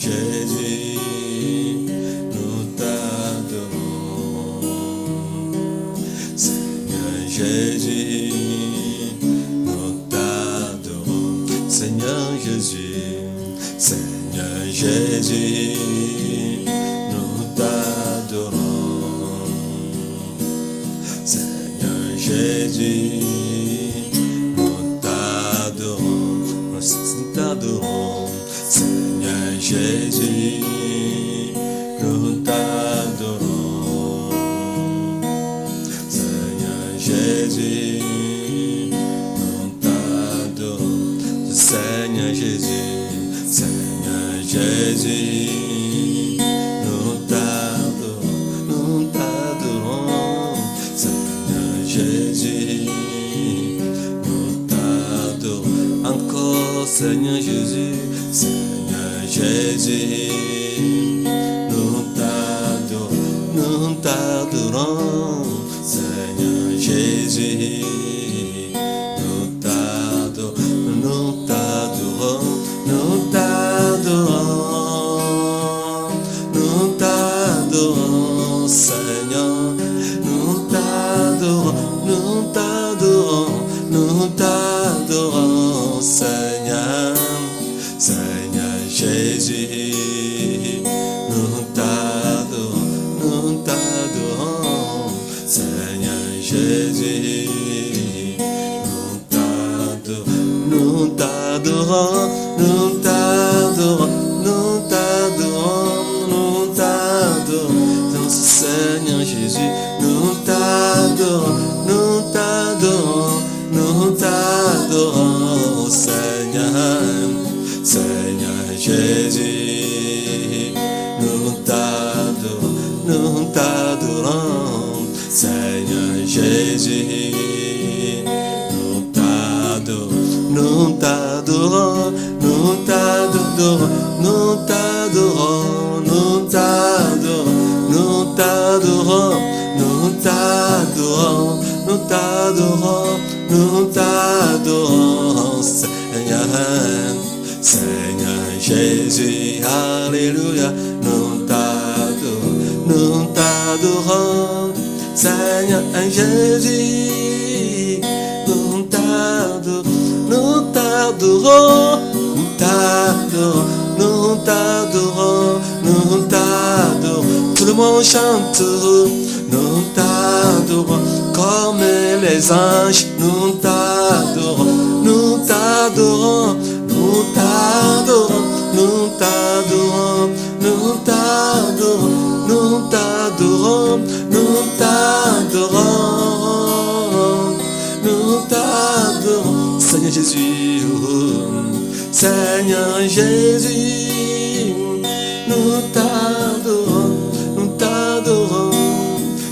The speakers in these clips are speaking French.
Jésus, nous t'adorons. Seigneur Jésus, nous t'adorons. Seigneur Jésus, Seigneur Jésus, nous t'adorons. Seigneur Jésus, nous t'adorons. Nous t'adorons. Seigneur Jésus, nous t'adorons. Seigneur Jésus, nous t'adorons. Seigneur Jésus, Seigneur Jésus, nous t'adorons, nous t'adorons. Seigneur Jésus, nous t'adorons. Encore Seigneur Jésus, Seigneur Jésus, nous t'adorons, nous t'adorons. Seigneur Jésus, nous t'adorons, nous t'adorons, nous t'adorons, nous t'adorons, Seigneur, nous t'adorons, nous t'adorons, nous t'adorons, Seigneur, Seigneur Jésus, nous t'adorons, nous t'adorons, Seigneur Jésus, nous t'adorons, nous t'adorons, nous t'adorons, nous t'adorons, nous t'adorons, Seigneur Jésus, nous t'adorons, nous t'adorons, nous t'adorons, Seigneur, Seigneur Jésus, nous t'adorons, nous t'adorons, Seigneur Jésus, nous t'adorons, nous t'adorons, nous t'adorons, nous t'adorons, nous t'adorons, nous t'adorons, nous t'adorons, nous t'adorons, nous t'adorons, Seigneur, Seigneur Jésus, alléluia, nous t'adorons, nous t'adorons, Seigneur Jésus, nous t'adorons, nous t'adorons, nous t'adorons, nous t'adorons, nous t'adorons, tout le monde chante, nous t'adorons, comme les anges, nous t'adorons, nous t'adorons, nous t'adorons, nous t'adorons, nous t'adorons, nous t'adorons, nous t'adorons, nous t'adorons, Seigneur Jésus, Seigneur Jésus, nous t'adorons, nous t'adorons,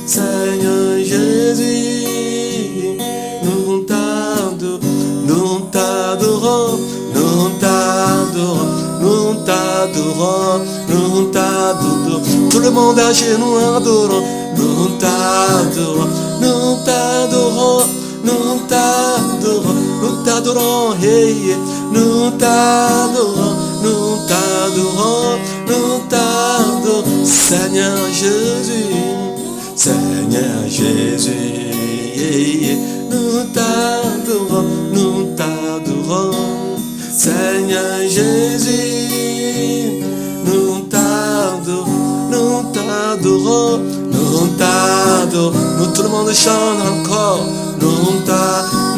Seigneur Jésus, nous t'adorons, nous t'adorons, nous t'adorons, nous t'adorons, nous t'adorons, tout le monde à genoux adorons, nous t'adorons, nous t'adorons, nous t'adorons, nous t'adorons, hey, nous t'adorons, nous t'adorons, nous t'adorons, Seigneur Jésus, Seigneur Jésus, hey, nous t'adorons, nous t'adorons, Seigneur Jésus, nous t'adorons, nous t'adorons, nous t'adorons, nous tout le monde chante encore,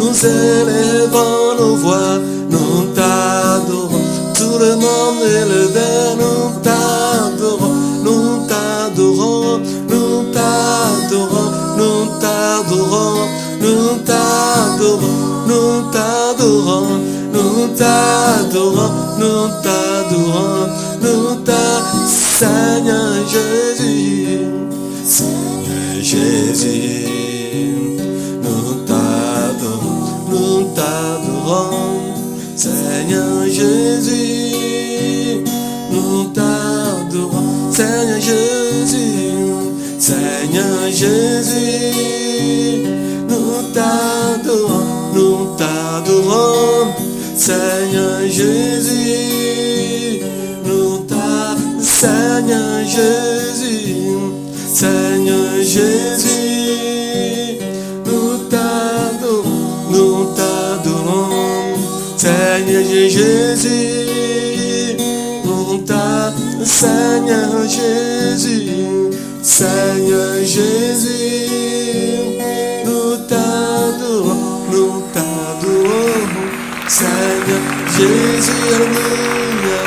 nous élevons nos voix, nous t'adorons, tout le monde élevé, nous t'adorons, nous t'adorons, nous t'adorons, nous t'adorons, nous t'adorons, nous t'adorons, nous t'adorons, nous t'adorons, nous t'adorons, Seigneur Jésus, Seigneur Jésus, nous t'adorons, nous t'adorons, Seigneur Jésus, nous t'adorons, Seigneur Jésus, Seigneur Jésus, nous t'adorons, nous t'adorons, Seigneur Jésus, nous t'adorons. Seigneur Jésus, Seigneur Jésus, nous t'adorons, Seigneur Jésus, nous t'adorons, Seigneur Jésus, Seigneur Jésus, nous t'adorons, Seigneur Jésus, alléluia,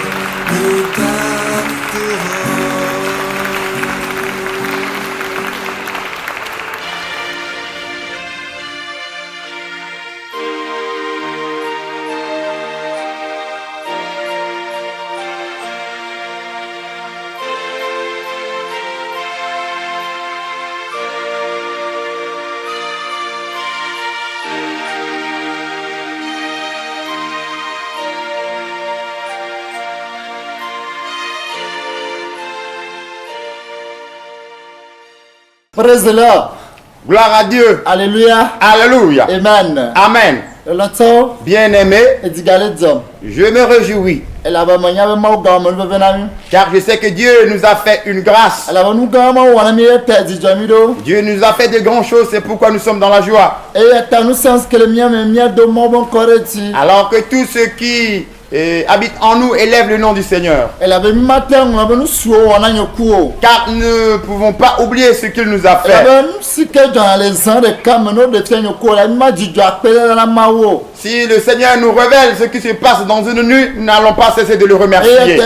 nous t'adorons. Praise the Lord. Gloire à Dieu. Alléluia. Alléluia. Amen. Amen. Bien-aimé, je me réjouis. Car je sais que Dieu nous a fait une grâce. Dieu nous a fait de grandes choses, c'est pourquoi nous sommes dans la joie. Alors que tous ceux qui habitent en nous élèvent le nom du Seigneur. Car nous ne pouvons pas oublier ce qu'il nous a fait. Si le Seigneur nous révèle ce qui se passe dans une nuit, nous n'allons pas cesser de le remercier.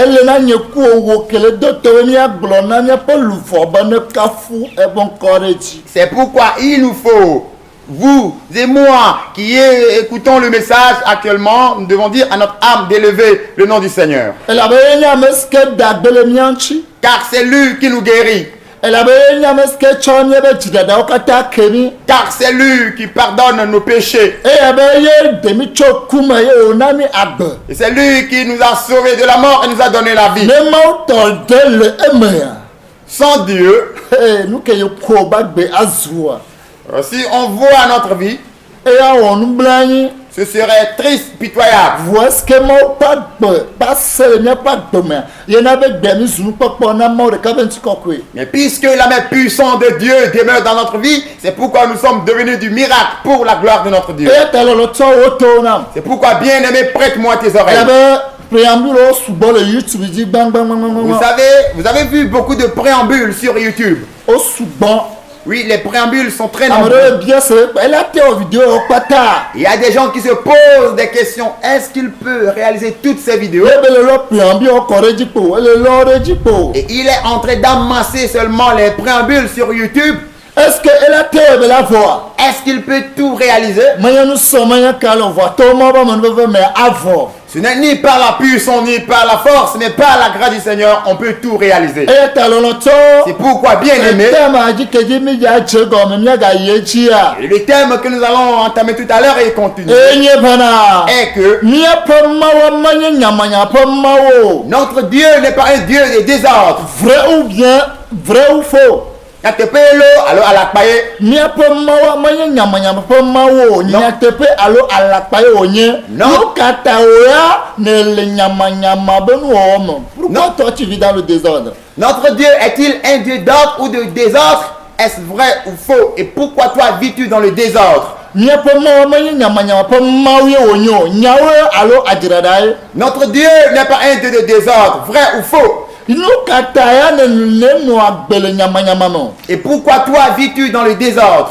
C'est pourquoi il nous faut, vous et moi qui écoutons le message actuellement, nous devons dire à notre âme d'élever le nom du Seigneur. Car c'est lui qui nous guérit. Car c'est lui qui pardonne nos péchés. Et c'est lui qui nous a sauvés de la mort et nous a donné la vie. Sans Dieu, si on voit notre vie, ce serait triste, pitoyable. Mais puisque la main puissante de Dieu demeure dans notre vie, c'est pourquoi nous sommes devenus du miracle pour la gloire de notre Dieu. C'est pourquoi, bien-aimé, prête-moi tes oreilles. Vous avez vu beaucoup de préambules sur YouTube. Oui, les préambules sont très nombreux. Il y a des gens qui se posent des questions. Est-ce qu'il peut réaliser toutes ces vidéos? Et il est en train d'amasser seulement les préambules sur YouTube. Est-ce qu'il peut tout réaliser? Ce n'est ni par la puissance, ni par la force, mais par la grâce du Seigneur, on peut tout réaliser. C'est pourquoi, bien aimé, le thème que nous allons entamer tout à l'heure et continuer est que notre Dieu n'est pas un Dieu de désordre. Vrai ou faux? Notre Pourquoi toi tu vis dans le désordre? Notre Dieu est-il un Dieu d'ordre ou de désordre? Est-ce vrai ou faux? Et pourquoi toi vis-tu dans le désordre? Notre Dieu n'est pas un Dieu de désordre, vrai ou faux? Et pourquoi toi vis-tu dans le désordre?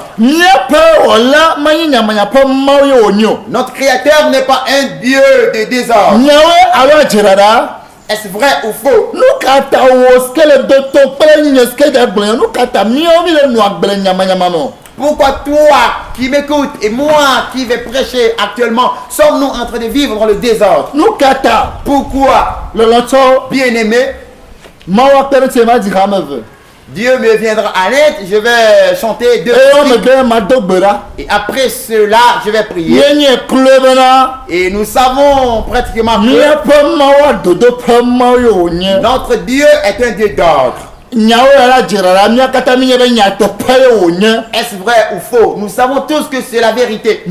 Notre Créateur n'est pas un Dieu de désordre. Est-ce vrai ou faux? Pourquoi toi qui m'écoutes et moi qui vais prêcher actuellement, sommes-nous en train de vivre dans le désordre? Pourquoi? Bien-aimé, Dieu me viendra à l'aide, je vais chanter deux musiques. Et après cela, je vais prier. Et nous savons pratiquement que notre Dieu est un Dieu d'ordre. Est-ce vrai ou faux? Nous savons tous que c'est la vérité.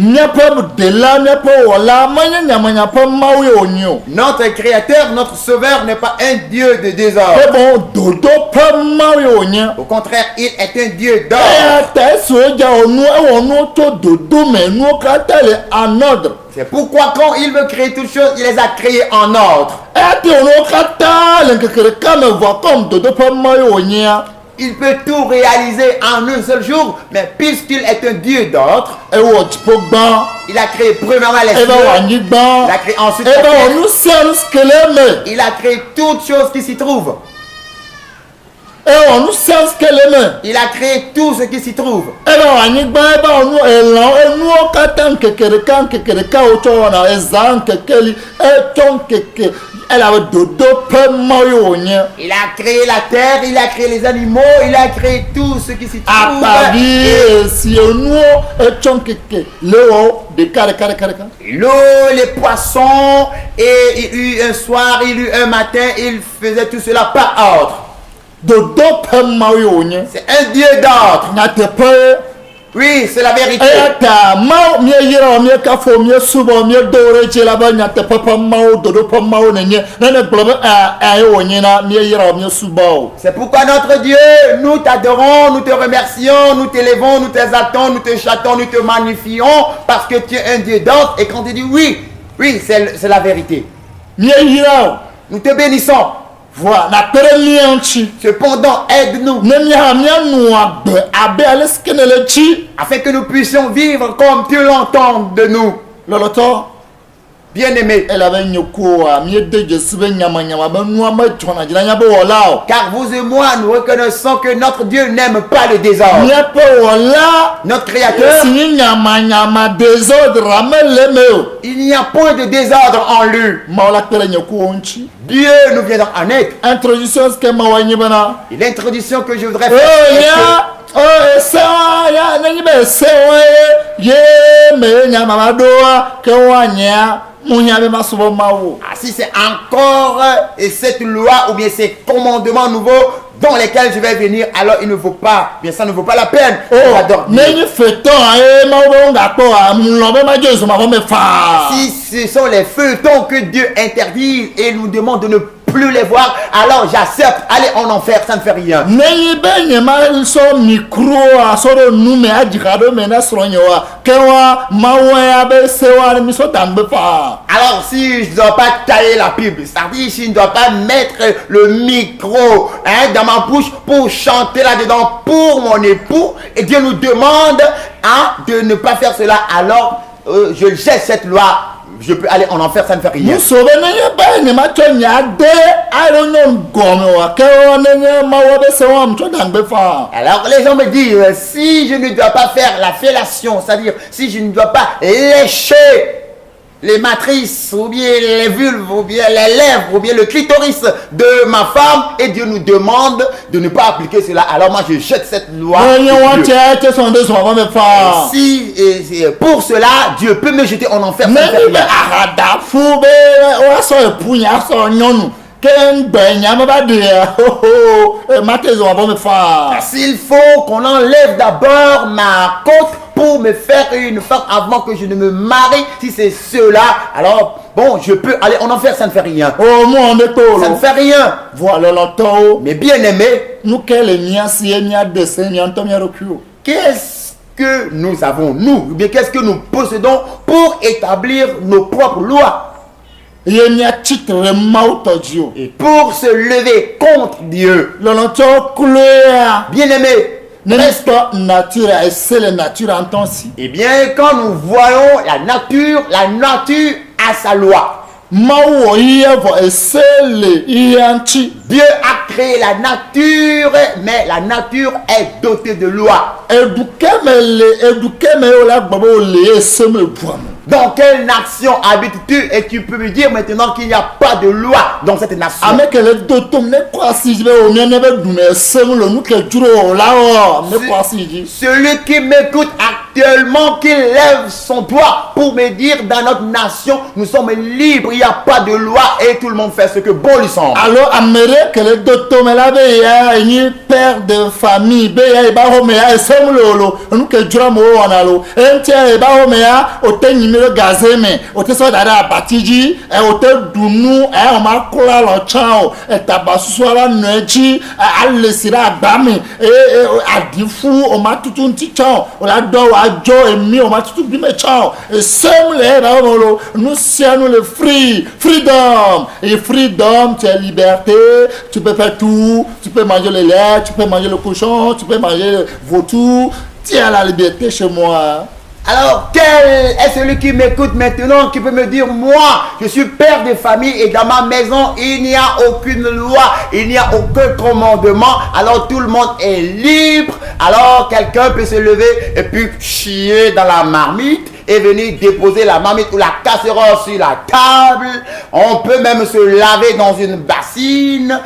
Notre Créateur, notre Sauveur n'est pas un Dieu de désordre. Au contraire, il est un Dieu d'ordre. C'est pourquoi quand il veut créer toutes choses, il les a créées en ordre. Il peut tout réaliser en un seul jour, mais puisqu'il est un Dieu d'ordre, il a créé premièrement les cieux, il a créé ensuite la terre, il a créé toutes choses qui s'y trouvent. Il a créé tout ce qui s'y trouve. Il a créé la terre, il a créé les animaux, il a créé tout ce qui s'y trouve. L'eau, les poissons, et il eut un soir, il eut un matin, il faisait tout cela par ordre. C'est un Dieu d'ordre. Oui, c'est la vérité. C'est pourquoi notre Dieu, nous t'adorons, nous te remercions, nous t'élevons, nous t'exaltons, nous te châtons, nous te magnifions, parce que tu es un Dieu d'ordre. Et quand tu dis oui, oui, c'est la vérité. Nous te bénissons. Voilà, cependant, aide-nous afin que nous puissions vivre comme tu l'entends de nous. Bien-aimé, car vous et moi, nous reconnaissons que notre Dieu n'aime pas le désordre. Notre Créateur, il n'y a point de désordre en lui. Dieu nous viendra en aide. Et l'introduction que je voudrais faire, si c'est encore cette loi ou bien ces commandements nouveaux dans lesquels je vais venir, alors il ne vaut pas, bien ça ne vaut pas la peine. Si ce sont les feuilletons que Dieu interdit et nous demande de ne plus les voir, alors j'accepte. Allez en enfer, ça ne fait rien. Alors si je ne dois pas tailler la Bible, c'est-à-dire si je ne dois pas mettre le micro dans ma bouche pour chanter là-dedans pour mon époux, et Dieu nous demande de ne pas faire cela, alors je jette cette loi. Je peux aller en enfer, ça ne fait rien. Alors les gens me disent, si je ne dois pas faire la fellation, c'est-à-dire si je ne dois pas lécher les matrices, ou bien les vulves, ou bien les lèvres, ou bien le clitoris de ma femme, et Dieu nous demande de ne pas appliquer cela, alors moi je jette cette loi. Si pour cela Dieu peut me jeter en enfer, s'il faut qu'on enlève d'abord ma côte pour me faire une femme avant que je ne me marie, si c'est cela, alors bon, je peux aller en enfer, ça ne fait rien. Ça ne fait rien. Mais bien aimé, qu'est-ce que nous avons, nous, ou bien qu'est-ce que nous possédons pour établir nos propres lois? Et pour se lever contre Dieu. Bien aimé, n'est-ce pas nature et c'est la nature en temps ci? Eh bien, quand nous voyons la nature a sa loi. Dieu a créé la nature, mais la nature est dotée de lois. Dans quelle nation habites-tu? Et tu peux me dire maintenant qu'il n'y a pas de loi dans cette nation. Celui qui m'écoute a actuellement qu'il lève son doigt pour me dire dans notre nation, nous sommes libres, il n'y a pas de loi et tout le monde fait ce que bon lui semble. Alors, Amérique, le docteur Melabé, il père de famille, Béa et Bahomea, et Semlolo, nous que Dramo en allo, et tiens, et Bahomea, au tel numéro gazéme, au tel soit à Batiji, et au tel Dounou, et on m'a collé le chao, et Tabassoira Nuechi, à Alessira Bami, et à Diffou, on m'a tout un petit chao, on l'a donné à Joe et Mi, on m'a tout un petit chao, et Semle, nous sommes le freedom, et freedom, tu as liberté, tu peux faire tout, tu peux manger le lait, tu peux manger le cochon, tu peux manger le vautour, tu as la liberté chez moi. Alors, quel est celui qui m'écoute maintenant, qui peut me dire, moi, je suis père de famille et dans ma maison, il n'y a aucune loi, il n'y a aucun commandement, alors tout le monde est libre, alors quelqu'un peut se lever et puis chier dans la marmite et venir déposer la marmite ou la casserole sur la table. On peut même se laver dans une bassine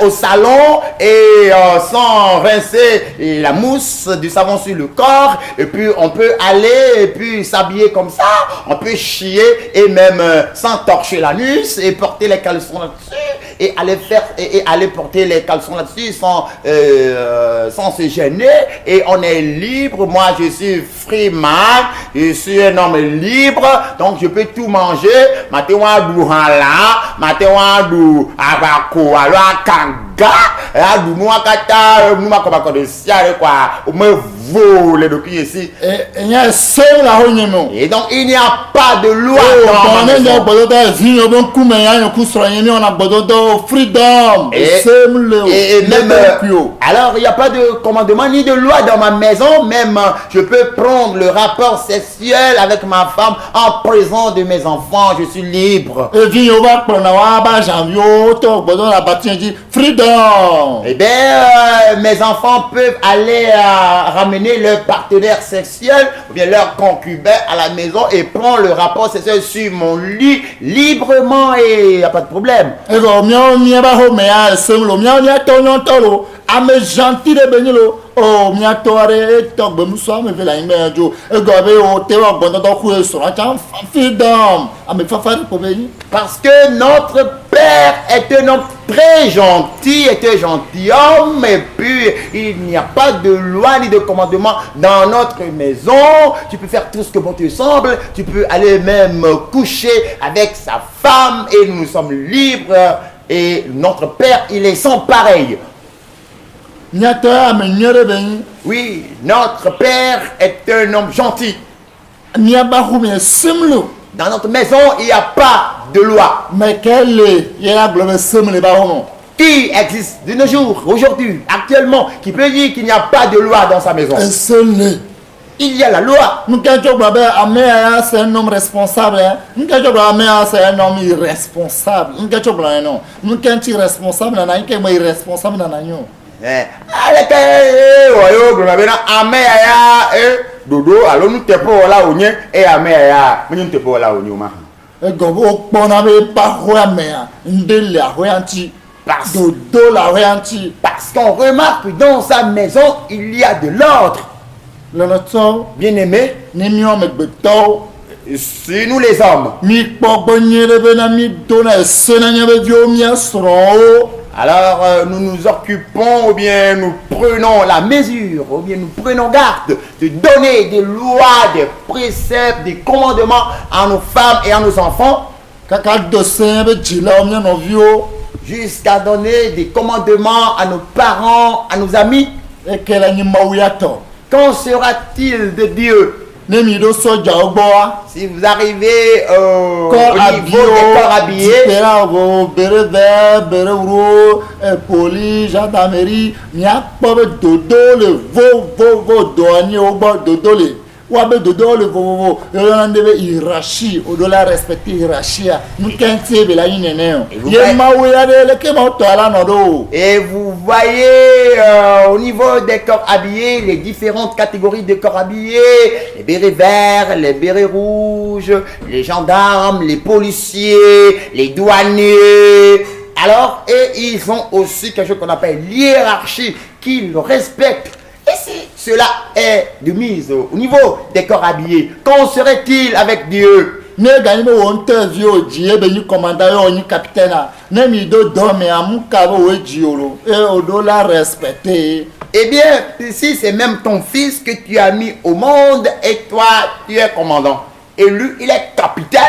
au salon et sans rincer la mousse du savon sur le corps. Et puis on peut aller et puis s'habiller comme ça. On peut chier et même s'entorcher l'anus et porter les caleçons là-dessus et aller faire et aller porter les caleçons là-dessus sans se gêner. Et on est libre. Moi je suis free man, je suis un homme libre, donc je peux tout manger. Matewa du hala, matewa du abako, alors kanga, du muakata, muakaba de siare quoi, ou me voler depuis ici. Et il y a seul la honemo. Et donc il n'y a pas de loi dans ma maison. Et même alors il n'y a pas de commandement ni de loi dans ma maison. Même je peux prendre le rapport sexuel avec ma femme en présence de mes enfants. Je suis libre. Eh bien mes enfants peuvent aller ramener leur partenaire sexuel ou bien leur concubin à la maison et prendre le rapport sexuel sur mon lit librement et il n'y a pas de problème. Ame gentil de Benilo, oh, miatore, tok bemuso, me vela imejo, egobe, o tewa bondo do koué sur un temps, freedom, ame fafari pour venir. Parce que notre Père est un homme très gentil, est un gentilhomme, et puis il n'y a pas de loi ni de commandement dans notre maison. Tu peux faire tout ce que bon te semble, tu peux aller même coucher avec sa femme, et nous sommes libres, et notre Père, il est sans pareil. Oui, notre Père est un homme gentil. Dans notre maison, il n'y a pas de loi. Mais quelle est la Qui existe de nos jours, aujourd'hui, actuellement, qui peut dire qu'il n'y a pas de loi dans sa maison? Il y a la loi. C'est un homme responsable. C'est un homme irresponsable. Irresponsable. Dodo alors nous te pour là où et améa nous te pour là où nous parce qu'on remarque que dans sa maison il y a de l'ordre. Bien aimé, si nous les hommes, alors nous nous occupons ou bien nous prenons la mesure ou bien nous prenons garde de donner des lois, des préceptes, des commandements à nos femmes et à nos enfants, jusqu'à donner des commandements à nos parents, à nos amis. Qu'en sera-t-il de Dieu si vous arrivez au niveau des corps habillés, police, gendarmerie, wabe dodo le vovovo yolanda ndebe hiérarchie odola respecter hiérarchie nous kenti bela yinene ye mawe le ke mo to ala nodo. Et vous voyez au niveau des corps habillés les différentes catégories de corps habillés, les bérets verts, les bérets rouges, les gendarmes, les policiers, les douaniers. Alors, et ils ont aussi quelque chose qu'on appelle l'hiérarchie qu'ils respectent. Et cela est de mise au niveau des corps habillés. Qu'en serait-il avec Dieu? Ne gagné wo interview o di e be ni commandant yo ni capitaine a ne mi do me amu ka bo we di olo e o do la respecter. Eh bien, si c'est même ton fils que tu as mis au monde et toi, tu es commandant. Et lui, il est capitaine,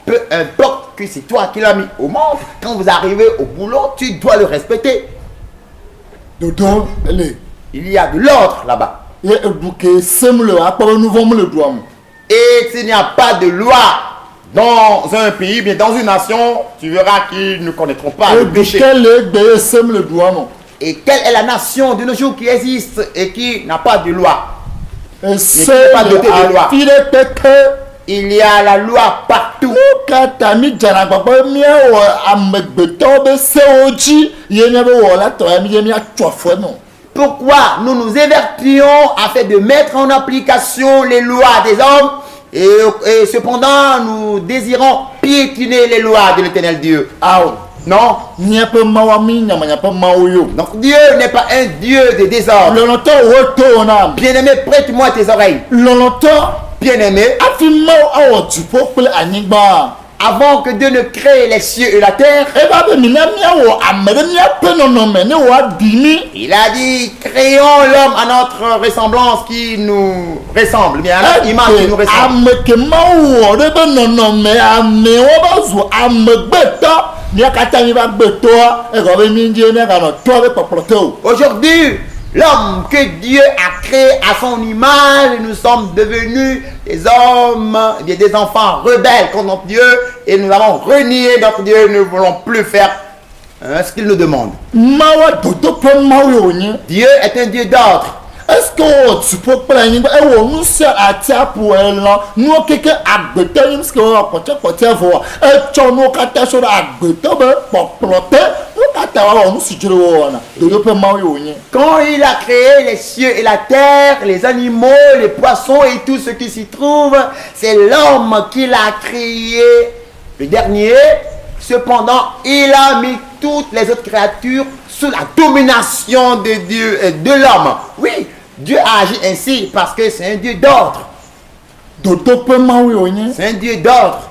peu importe que c'est toi qui l'as mis au monde. Quand vous arrivez au boulot, tu dois le respecter. Dodo le Il y a de l'ordre là-bas. e eduke semle a pa nouveau me le doit. Et s'il n'y a pas de loi dans un pays, bien dans une nation, tu verras qu'ils ne connaîtront pas le péché. Le gbe semle doit non. Et quelle est la nation de nos jours qui existe et qui n'a pas de loi? C'est pas doté de loi. Il y a la loi partout. Kata mi jana gbagbo mi o amegbeto be se oji ye ne be wo la to mi atofo no. Pourquoi nous nous évertuons afin de mettre en application les lois des hommes et cependant nous désirons piétiner les lois de l'Éternel Dieu? Aw. Non. Donc Donc Dieu n'est pas un Dieu de désordre. Bien-aimé, prête-moi tes oreilles. Bien-aimé, avant que Dieu ne crée les cieux et la terre, il a dit, créons l'homme à notre ressemblance qui nous ressemble, bien à l'image qui nous ressemble. Aujourd'hui, l'homme que Dieu a créé à son image, nous sommes devenus des hommes, des enfants rebelles contre notre Dieu, et nous avons renié notre Dieu, nous ne voulons plus faire ce qu'il nous demande. Dieu est un Dieu d'ordre. Est-ce que tu peux prendre nous sert à tia pour là nous quelqu'un agbeto nous ce que côté voir et tu nous kata sur agbeto be ploter nous kata wa nous si tu quand il a créé les cieux et la terre, les animaux, les poissons et tout ce qui s'y trouve, c'est l'homme qui l'a créé, le dernier. Cependant, il a mis toutes les autres créatures sous la domination de Dieu et de l'homme. Oui, Dieu a agi ainsi parce que c'est un Dieu d'ordre. C'est un Dieu d'ordre.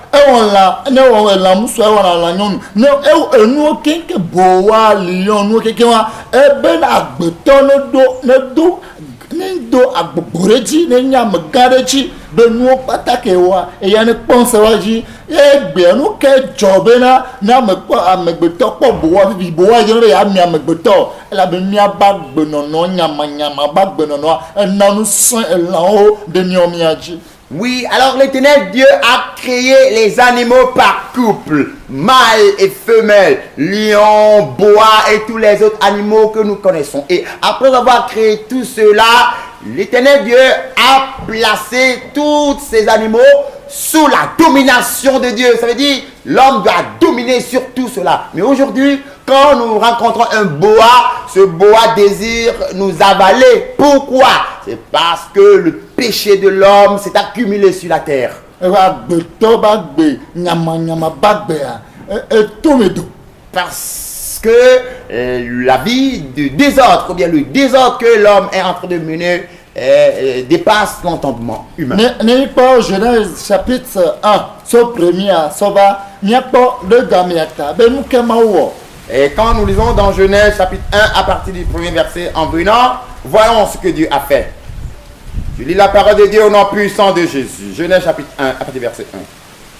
Oui, alors l'Éternel Dieu a créé les animaux par couple, mâle et femelle, lion, bois et tous les autres animaux que nous connaissons. Et après avoir créé tout cela, l'Éternel Dieu a placé tous ces animaux sous la domination de Dieu. Ça veut dire l'homme doit dominer sur tout cela. Mais aujourd'hui, quand nous rencontrons un boa, ce boa désire nous avaler. Pourquoi? C'est parce que le péché de l'homme s'est accumulé sur la terre. Parce que la vie du désordre, ou bien le désordre que l'homme est en train de mener, dépasse l'entendement humain. Genèse chapitre 1, ce premier, ça va, et quand nous lisons dans Genèse chapitre 1 à partir du premier verset en venant, voyons ce que Dieu a fait. Je lis la parole de Dieu au nom puissant de Jésus. Genèse chapitre 1 à partir du verset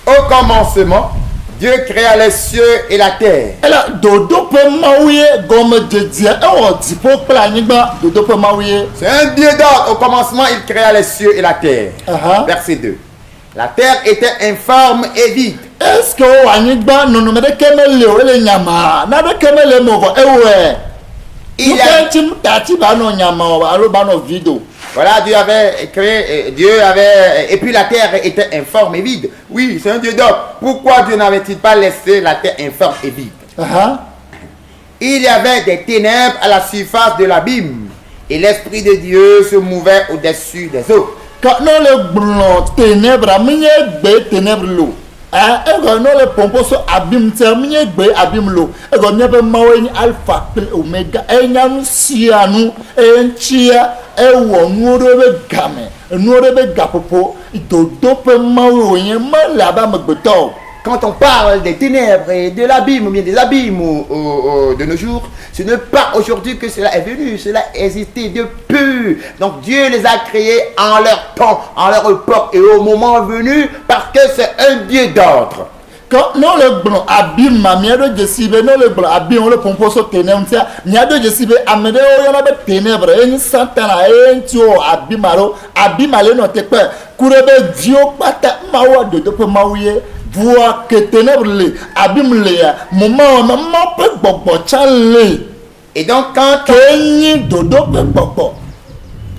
1. Au commencement, Dieu créa les cieux et la terre. C'est un Dieu d'ordre. Au commencement, il créa les cieux et la terre. Verset 2. La terre était informe et vide. Est-ce que voilà, Dieu avait créé, et puis la terre était informe et vide. Oui, c'est un Dieu d'ordre. Pourquoi Dieu n'avait-il pas laissé la terre informe et vide? Il y avait des ténèbres à la surface de l'abîme, et l'Esprit de Dieu se mouvait au-dessus des eaux. ego no le pompo so abim termine gbe abim lo ego nyebe mawe ni alpha omega enyanu sianu enchia ewo nuorebe game nuorebe gapopo dodope mawe onye malaba magbeto. Quand on parle des ténèbres et de l'abîme, ou bien des abîmes de nos jours, ce n'est pas aujourd'hui que cela est venu, cela existait depuis. Donc Dieu les a créés en leur temps, en leur époque et au moment venu, parce que c'est un Dieu d'ordre. Quand non le blanc abîme ma miado de sibe non le blanc abîme on le pompo so ténèbres tia miado de sibe amede o yana be ténèbres en santana en tio abimaro abimale no te pe kurebe dio pata mawa de pe mawye voir que ténèbres le abîme le ya moment maman pe gbogbo chale. Et donc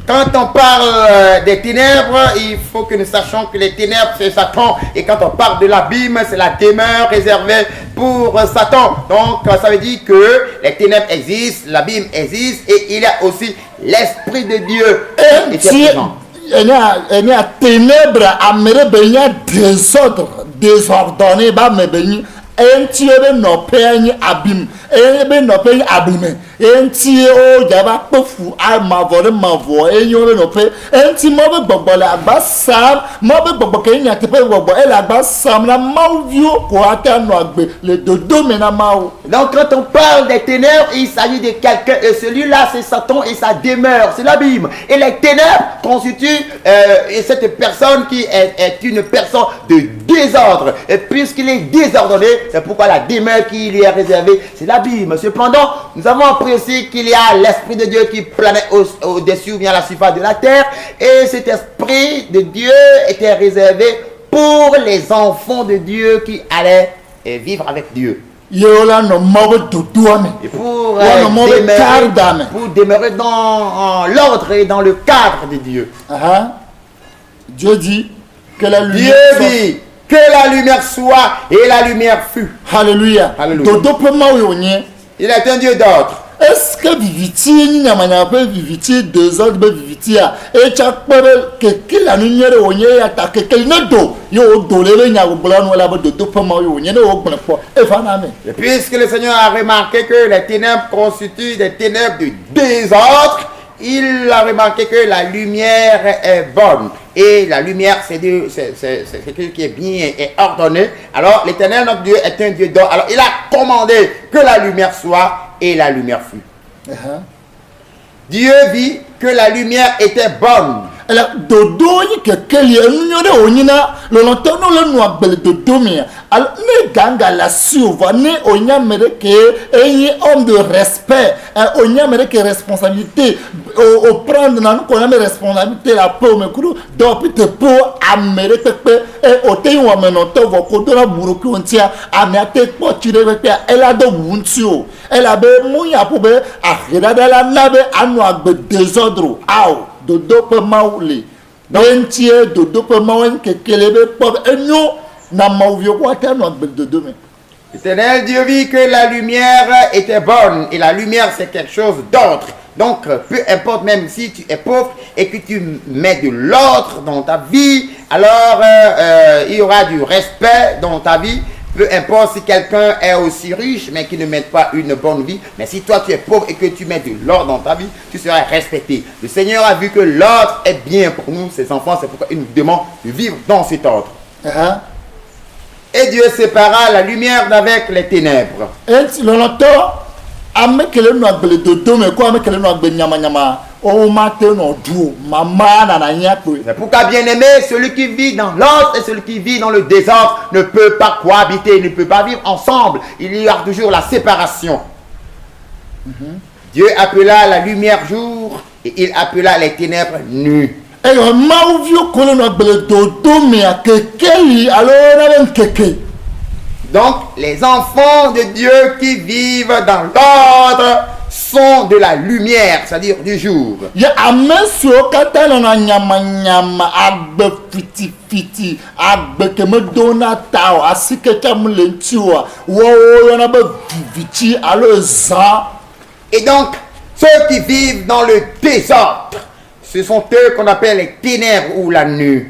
quand on parle des ténèbres, il faut que nous sachions que les ténèbres c'est Satan. Et quand on parle de l'abîme, c'est la demeure réservée pour Satan. Donc ça veut dire que les ténèbres existent, l'abîme existe et il y a aussi l'Esprit de Dieu qui est présent. Il y a ténèbres à me désordre, désordonné, bah me béni. Enti ebe no penyi abim ebe no penyi abime enti o jaba pofu a mavore mavo enyo ebe no pe enti mo be gbogbo la agba sam mo be gbogbo ke nya te pe gbogbo e la agba sam na mavio ko ata no agbe le dodo me na mawo. Donc quand on parle des ténèbres, il s'agit de quelqu'un et celui-là c'est Satan et sa demeure, c'est l'abîme. Et les ténèbres constituent cette personne qui est une personne de désordre. Et puisqu'il est désordonné, c'est pourquoi la demeure qui lui est réservée, c'est l'abîme. Cependant, nous avons apprécié qu'il y a l'Esprit de Dieu qui planait au-dessus ou bien à la surface de la terre. Et cet Esprit de Dieu était réservé pour les enfants de Dieu qui allaient vivre avec Dieu. Et pour demeurer dans l'ordre et dans le cadre de Dieu. Dieu dit que la lumière Dieu dit que la lumière soit et la lumière fut. Alléluia. Alléluia. Il est un Dieu d'ordre. Est-ce que viviti ni nyamanya pe viviti deux autres be viviti a e chakpere que la lumière onye ya ta que ne do yo do le nya gbla no la be do pe ma yo onye ne o gbon po e fa na me. Et puisque le Seigneur a remarqué que les ténèbres constituent des ténèbres de désordre, il a remarqué que la lumière est bonne. Et la lumière, c'est quelque chose qui est bien et ordonné. Alors, l'Éternel, notre Dieu, est un Dieu d'ordre. Alors, il a commandé que la lumière soit et la lumière fut. Dieu vit que la lumière était bonne. Alors, dodo ni kekeli enyore onyina le longtemps le noa bel dodo mi alors ne ganga la suva ne onya mereke eyi homme de respect onya mereke responsabilité au prendre nan ko na responsabilité la po me kuru do pite po amere pepe e o te wa menoto vo ko do na buruku ontia amiate po chire pepe ela do wuntu ela be munya po be ahira la nabe anu agbe désordre aw dodo pe mauli bentie dodo pe mawen ke kelebe pop enyo na mauvio ko atano agbe dodo me. L'Éternel Dieu vit que la lumière était bonne et la lumière c'est quelque chose d'autre. Donc peu importe même si tu es pauvre et que tu mets de l'ordre dans ta vie, alors il y aura du respect dans ta vie. Peu importe si quelqu'un est aussi riche mais qui ne mène pas une bonne vie. Mais si toi tu es pauvre et que tu mets de l'ordre dans ta vie, tu seras respecté. Le Seigneur a vu que l'ordre est bien pour nous, ses enfants. C'est pourquoi il nous demande de vivre dans cet ordre. Et Dieu sépara la lumière d'avec les ténèbres. Et longtemps, amekele no agbele dodo me ko amekele no agbe nyama nyama. O mate no du mama na na nyakwe. C'est pourquoi bien aimé, celui qui vit dans l'ordre et celui qui vit dans le désordre ne peut pas cohabiter, ne peut pas vivre ensemble. Il y a toujours la séparation. Dieu appela la lumière jour et il appela les ténèbres nuit. Et mauvio ko no agbele dodo me akekeli alo na ben keke. Donc les enfants de Dieu qui vivent dans l'ordre sont de la lumière, c'est-à-dire du jour. Ya ameso kata na nyama nyama agbe fiti fiti agbe keme dona tao asike kamle ntiwa wo yona be viti alo za. Et donc ceux qui vivent dans le désordre, ce sont eux qu'on appelle les ténèbres ou la nuit.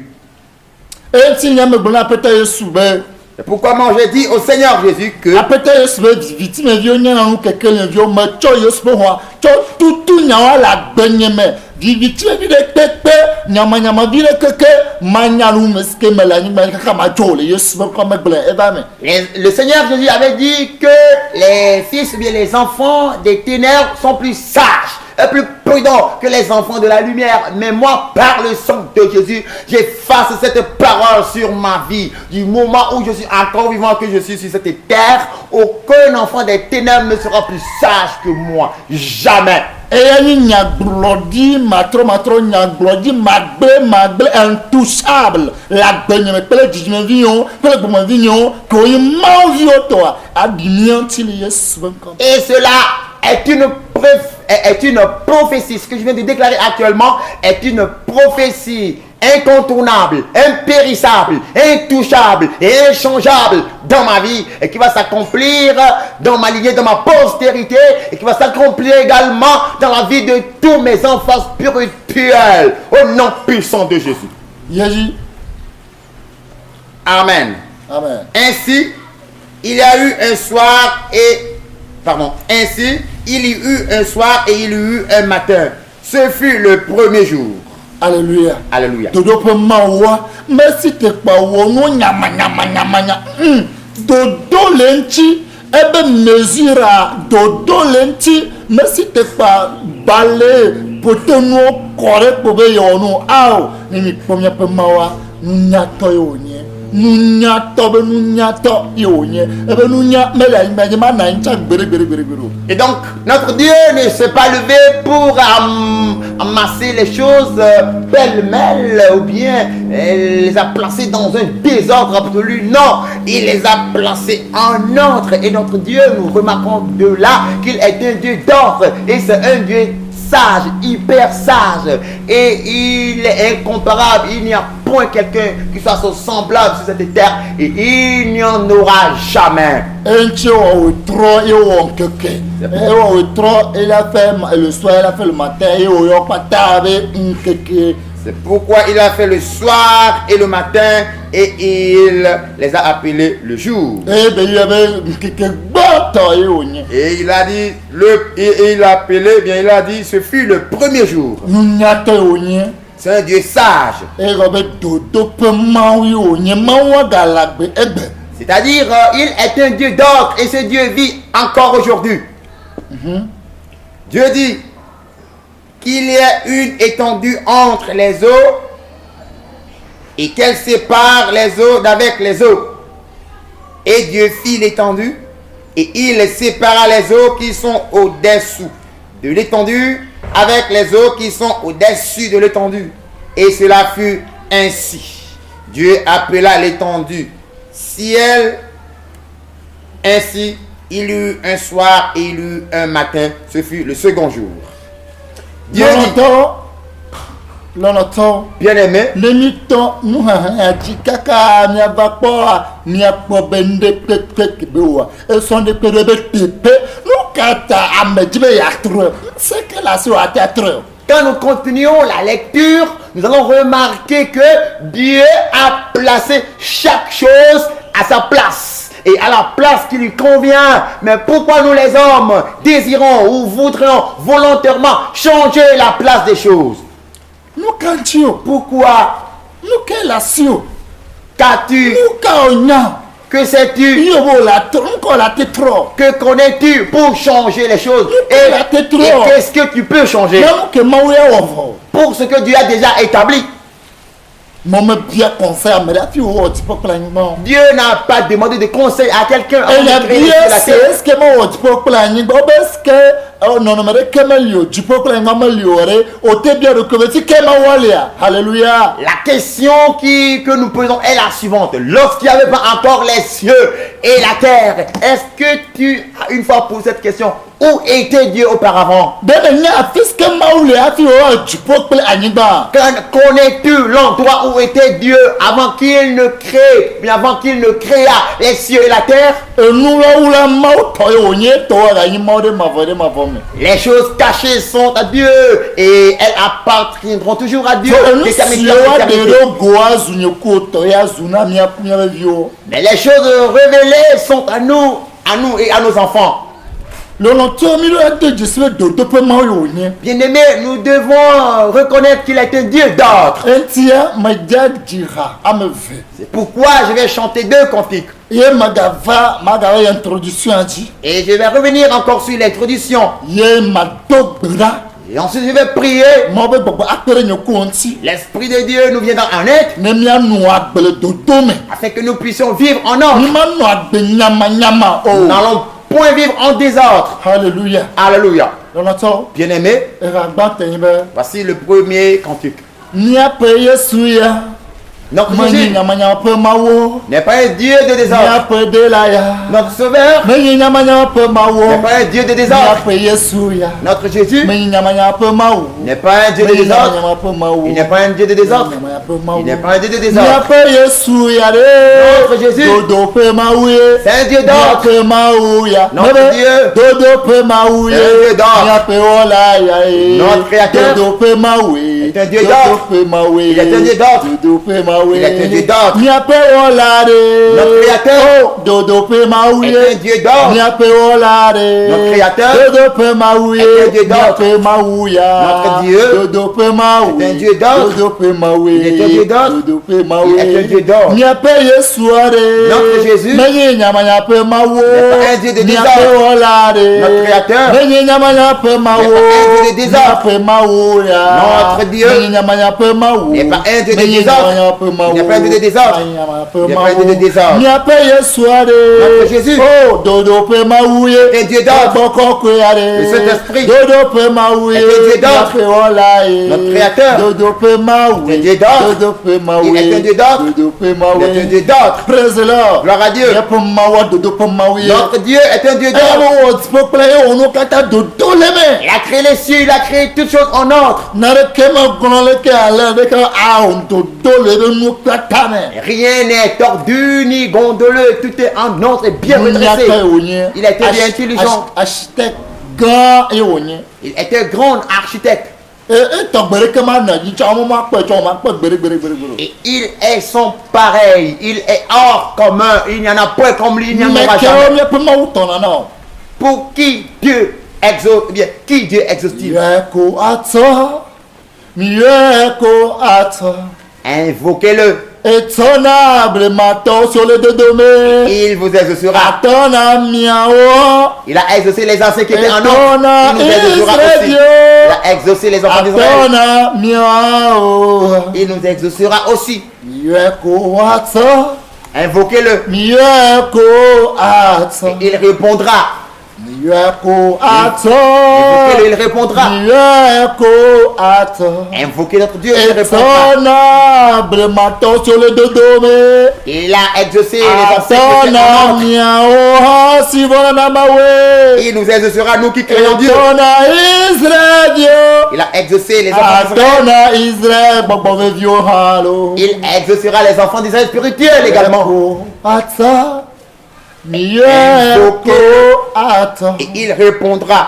Et si nyame gbona peta Yesu be C'est pourquoi moi j'ai dit au Seigneur Jésus que apɛtɛ yesu bɛ vitime viwo nye na nu keke le viwo me tsɔ yesu ƒe hɔa tsɔ tutu nyawa le agbenye me vitime vi ɖe kpekpe nyamanyama vi ɖe keke manya nu me si ke me le anyigba dzi kaka ma tsɔ le yesu ƒe ŋkɔ megblẽ eva me. le Seigneur Jésus avait dit que les fils ou bien les enfants des ténèbres sont plus sages et plus prudents que les enfants de la lumière. Mais moi, par le sang de Jésus, j'efface cette parole sur ma vie. Du moment où je suis encore vivant, que je suis sur cette terre, aucun enfant des ténèbres ne sera plus sage que moi. Jamais. eya nyi nyagblɔɖi matrɔmatrɔ nyagblɔɖi magble intouchable le agbenye me kple dzidzimeviwo kple gbomeviwo ke wonye mawoviwo tɔa aɖi mía ŋuti le yesu ƒe ŋkɔ. Et cela est une prophétie. Ce que je viens de déclarer actuellement est une prophétie incontournable, impérissable, intouchable et inchangeable dans ma vie et qui va s'accomplir dans ma lignée, dans ma postérité et qui va s'accomplir également dans la vie de tous mes enfants spirituels au nom puissant de Jésus. Yeji. Amen. Amen. Ainsi, il y a eu un soir et... Pardon. Ainsi, il y eut un soir et il y eut un matin. Ce fut le premier jour. Alléluia. Alléluia. Dodo ƒe mawoa mesi te kpa wɔ nu nyamanyamanyamanya. Dodo le ŋuti ebe mesura dodo le ŋuti mesi te kpa bale potenuwo kɔ ɖe kpo be yewɔ nu awo ne mi kpɔ miaƒe mawoa nunyatɔ ye wònye. Nunyatɔ be nunyatɔ ye wònye ebe nunya mele anyigba dzi ma na anyi tsa gbeɖegbeɖegbeɖegbeɖe o. Et donc, notre Dieu ne s'est pas levé pour amasser les choses pêle-mêle ou bien les a placées dans un désordre absolu. Non, il les a placées en ordre. Et notre Dieu, nous remarquons de là qu'il est un Dieu d'ordre. Et c'est un Dieu sage, hyper sage. Et il est incomparable. Il n'y a point quelqu'un qui soit son semblable sur cette terre. Et il n'y en aura jamais. Enti wòtrɔ ye wɔ nkeke ewɔ wòtrɔ il a fait le soir il a fait le matin ye wòyɔ kpata be nkeke. C'est pourquoi il a fait le soir et le matin et il les a appelés le jour. Eye be yɔ be nkeke gbɔtɔ ye wònye. Et il a dit et il a appelé, bien il a dit ce fut le premier jour. Nunyatɔ ye wònye. C'est un Dieu sage. Eye wɔ be dodo ƒe mawu ye wònye mawu gale agbe egbe. C'est-à-dire, il est un Dieu d'ordre et ce Dieu vit encore aujourd'hui. Dieu dit qu'il y a une étendue entre les eaux et qu'elle sépare les eaux d'avec les eaux. Et Dieu fit l'étendue et il sépara les eaux qui sont au-dessous de l'étendue avec les eaux qui sont au-dessus de l'étendue. Et cela fut ainsi. Dieu appela l'étendue ciel. Ainsi, il y eut un soir et il y eut un matin. Ce fut le second jour. Dieu dit, lɔnɔtɔ bien-aimé, ne mi tɔ nuhɛhɛ dzi kaka miava kpɔa miakpɔ be nuɖe kpekpe be wa esɔn ɖe kpe ɖe be teƒe nu ka ta ame dzi be yatrɔ seke le asi wa ate atrɔ. quand nous continuons la lecture, nous allons remarquer que Dieu a placé chaque chose à sa place et à la place qui lui convient. Mais pourquoi nous les hommes désirons ou voudrions volontairement changer la place des choses? Nu ka ŋuti o. Pourquoi? Nu ke le asi o. Qu'as-tu? Nu ka o nya. Que sais-tu? Yo bo la trɔ nu la te trɔ. Que connais-tu pour changer les choses? Et qu'est-ce que tu peux changer? Même que mawu ya wɔ vɔ. Pour ce que Dieu a déjà établi. Mɔmɛ bia conseil ame ɖe afi wɔ dziƒo kple anyigba. Dieu n'a pas demandé de conseil à quelqu'un avant Eya de créer bia la se terre. est-ce que mewɔ dziƒo kple anyigba wo be est-ce que nɔnɔme ɖeke meli o dziƒo kple anyigba meli o ɖe o te bia ɖo kobe ti ke ma wɔlia alléluia. La question que nous posons est la suivante. Lorsqu'il n'y avait pas encore les cieux et la terre, est-ce que tu as une fois posé cette question? Où était Dieu auparavant? de ne nya afi si ke mawu le hafi wɔ dziƒo kple anyigba. Connais-tu l'endroit où était Dieu avant qu'il ne crée, bien avant qu'il ne créa les cieux et la terre? Enu la wu la mawu tɔ ye wònye tɔwɔ le anyi mawu ɖe mavɔ me. Les choses cachées sont à Dieu et elles appartiendront toujours à Dieu. d'éternité en éternité. Mais les choses révélées sont à nous et à nos enfants. Bien-aimés, nous devons reconnaître qu'il est un Dieu d'ordre. C'est pourquoi je vais chanter 2 cantiques. Et je vais revenir encore sur l'introduction. Et ensuite je vais prier. L'Esprit de Dieu nous viendra en aide afin que nous puissions vivre en ordre. Nous n'allons point vivre en désordre. Alléluia. Alléluia. Bien-aimés, voici le premier cantique. Notre Jésus n'est pas un Dieu de désordre. Notre Sauveur n'est pas un Dieu de désordre. Notre Jésus n'est pas un Dieu de désordre. Il n'est pas un Dieu de désordre. Il n'est pas un Dieu de désordre. Notre Jésus, c'est un Dieu d'ordre. Notre Dieu, c'est un Dieu d'ordre. Notre Créateur est un Dieu d'ordre. Il est un Dieu d'ordre. Il est un Dieu d'ordre. Notre Créateur est un Dieu d'ordre. Notre Créateur est un Dieu d'ordre. Notre Dieu est un Dieu d'ordre. Il est un Dieu d'ordre. Il est un Dieu d'ordre. Notre Jésus n'est pas un Dieu de désordre. Notre Créateur n'est pas un Dieu de désordre. Notre Dieu n'est pas un Dieu de désordre. Il n'y a pas de désordre. Il n'y a pas de désordre. Notre Jésus est un Dieu d'ordre. Le Saint-Esprit est un Dieu d'ordre. Notre Créateur est un Dieu d'ordre. Il est un Dieu d'ordre. Il est un Dieu d'ordre. Gloire à Dieu. Notre Dieu est un Dieu d'ordre. Il a créé les cieux, il a créé toutes choses en ordre. Rien n'est tordu ni gondoleux, tout est en ordre et bien redressé. Il était bien intelligent. Il était un grand architecte. Et ils sont pareils. Il est hors commun. Il n'y en a point comme lui. Il n'y en aura jamais. Pour qui Dieu exauce, bien, qui Dieu exauce-t-il? Invoquez-le. Il vous exaucera. Il a exaucé les anciens qui étaient en ordre. Il nous exaucera aussi. Il a exaucé les enfants d'Israël. Il nous exaucera aussi. Invoquez-le. Et il répondra. Invoquez-le, il répondra. Invoquez notre Dieu, il répondra. Il a exaucé les anciens. Il nous exaucera, nous qui craignons Dieu. Il a exaucé les enfants d'Israël. Il exaucera les enfants d'Israël spirituels également. Et il répondra.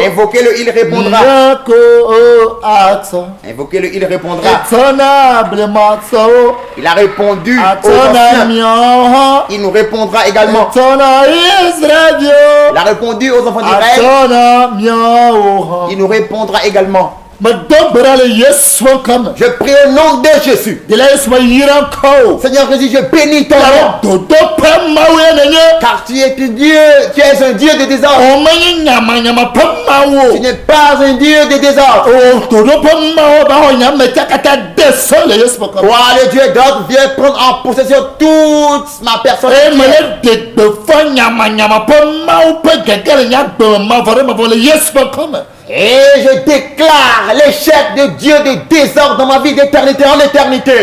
Invoquez-le, il répondra. Invoquez-le, il répondra. Il a répondu aux anciens. Il nous répondra également. Il a répondu aux enfants d'Israël. Il nous répondra également. Je prie au nom de Jésus. Seigneur Jésus, je bénis ton nom. Car tu es un Dieu, tu es un Dieu de désordre. Tu n'es pas un Dieu de désordre. Toi, le Dieu d'ordre, viens prendre en possession toute ma personne. Et je déclare l'échec de Dieu de désordre dans ma vie d'éternité en éternité.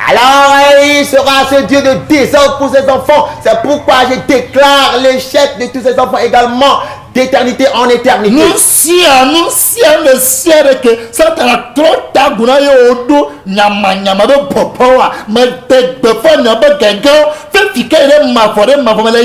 Alors il sera ce Dieu de désordre pour ses enfants. C'est pourquoi je déclare l'échec de tous ses enfants également d'éternité en éternité. nous le ciel que ça t'a trop taguna yo do nyama be popoa me de before na be ganga fait fiquer ma forêt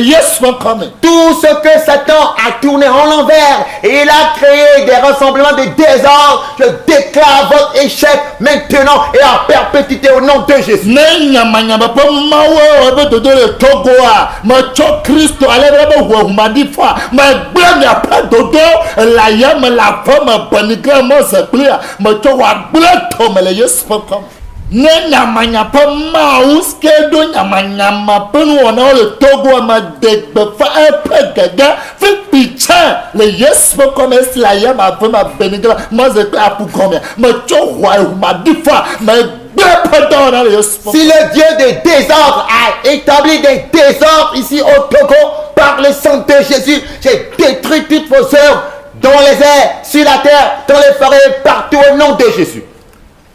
yes one coming. Tout ce que Satan a tourné en l'envers et il a créé des rassemblements de désordre, je déclare votre échec maintenant et à perpétuité au nom de Jésus. Ne nyama pa mawo be do le Togo a ma cho Christ ale be wo ma di fa ma gbe mi apa dodo la ya me la femme panique mo se plia ma cho wa gbe to me le yes one coming. Ne nyamanya pa maus ke do nyamanya pa no na le Togo ma de be fa e pe gaga fi picha le yes po comme la ya ma pa ma benigra ma ze pa pour combien ma cho wa ma difa ma be pa do na le yes po. Si le Dieu des désordres a établi des désordres ici au Togo par le sang de Jésus, j'ai détruit toutes vos œuvres dans les airs, sur la terre, dans les forêts, partout au nom de Jésus.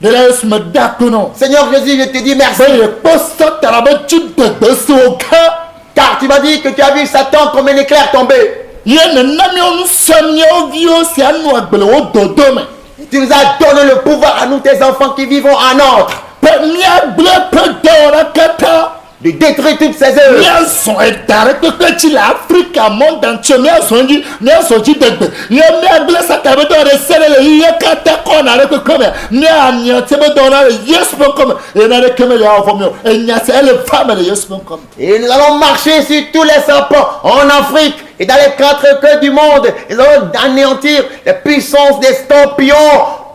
De la yes me dakuno. Seigneur Jésus, je te dis merci. Ben posta tarabe tu de soka. Car tu m'as dit que tu as vu Satan comme un éclair tomber. Yen na mi on samio vio si anu agbele o dodo me. Tu nous as donné le pouvoir à nous, tes enfants qui vivons en ordre, Pe mi agbele pe do na kata. de détruire toutes ces œuvres. Miens sont étarés que tu l'Afrique, monde entier, miens sont dit de miens blessés à ta besoin de serrer les yaka qu'on a que comme miens tu me donnes yes comme et n'a que me la famille et n'y a c'est les femmes les yes comme. Et nous allons marcher sur tous les serpents en Afrique et dans les 4 coins du monde. Nous allons anéantir les puissances des scorpions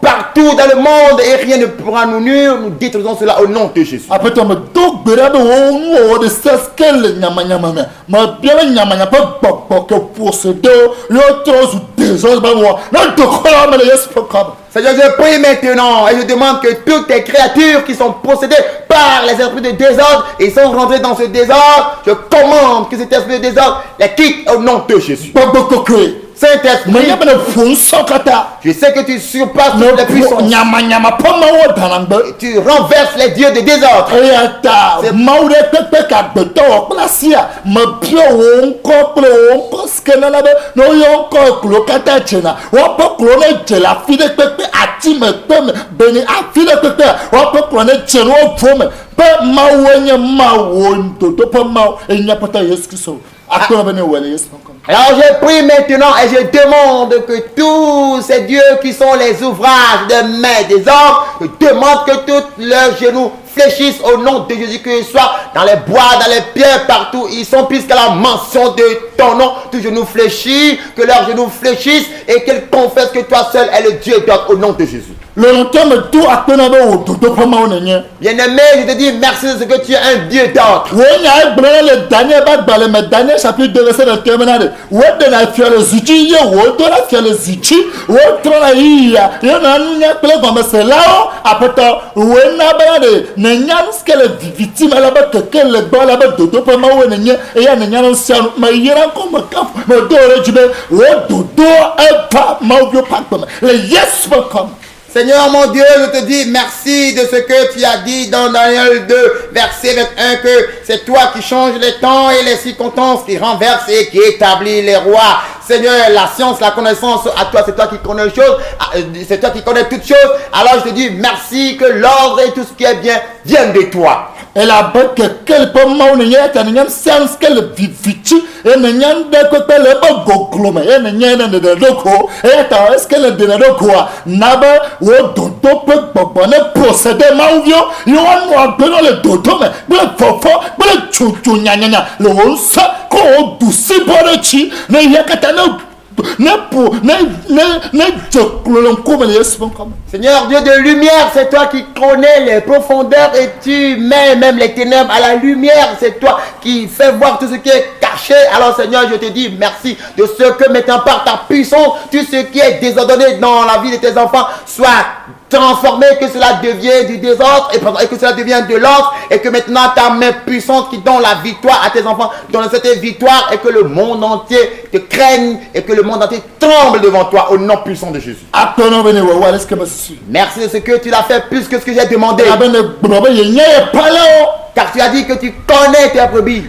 partout dans le monde et rien ne pourra nous nuire. Nous détruisons cela au nom de Jésus. Après tu me donc berabe on de seskel nyama ma bien nyama pas que pour ce dos l'autre ou des autres ba moi non de quoi mais yes comme. Seigneur, je prie maintenant et je demande que toutes tes créatures qui sont possédées par les esprits de désordre et sont rentrées dans ce désordre, je commande que cet esprit de désordre les quitte au nom de Jésus. Saint-Esprit, je sais que tu surpasses toutes les puissances. Tu renverses les dieux de désordre. Alors je prie maintenant et je demande que tous ces dieux qui sont les ouvrages de mains des hommes, je demande que tous leurs genoux fléchissent au nom de Jésus, qu'ils soient dans les bois, dans les pierres, partout ils sont, puisqu'à la mention de ton nom, tous genoux fléchis, que leurs genoux fléchissent et qu'ils confessent que toi seul es le Dieu d'autre au nom de Jésus. Bien-aimé, je te dis merci de ce que tu es un Dieu d'autre. Seigneur mon Dieu, je te dis merci de ce que tu as dit dans Daniel 2, verset 21, que c'est toi qui changes les temps et les circonstances, qui renverse et qui établit les rois. Seigneur, la science, la connaissance, à toi, c'est toi qui connais les choses, c'est toi qui connais toutes choses. Alors je te dis merci que l'ordre et tout ce qui est bien viennent de toi. Et la bête que quel peu mal n'y a qu'un sens qu'elle vivit et n'y a que le goglo et n'y a de loco et est-ce qu'elle de loco n'aba ou dodo peut bonne procédé mauvio y on a besoin le dodo mais le fofo le chuchu nya le onsa ko douci borochi ne y a qu'un Seigneur Dieu de lumière, c'est toi qui connais les profondeurs et tu mets même les ténèbres à la lumière. C'est toi qui fais voir tout ce qui est caché. Alors Seigneur, je te dis merci de ce que maintenant par ta puissance, tout ce qui est désordonné dans la vie de tes enfants soit transformé, que cela devienne du désordre et que cela devienne de l'ordre et que maintenant ta main puissante qui donne la victoire à tes enfants donne cette victoire et que le monde entier te craigne et que le monde entier tremble devant toi au nom puissant de Jésus. Merci de ce que tu l'as fait plus que ce que j'ai demandé. Car tu as dit que tu connais tes brebis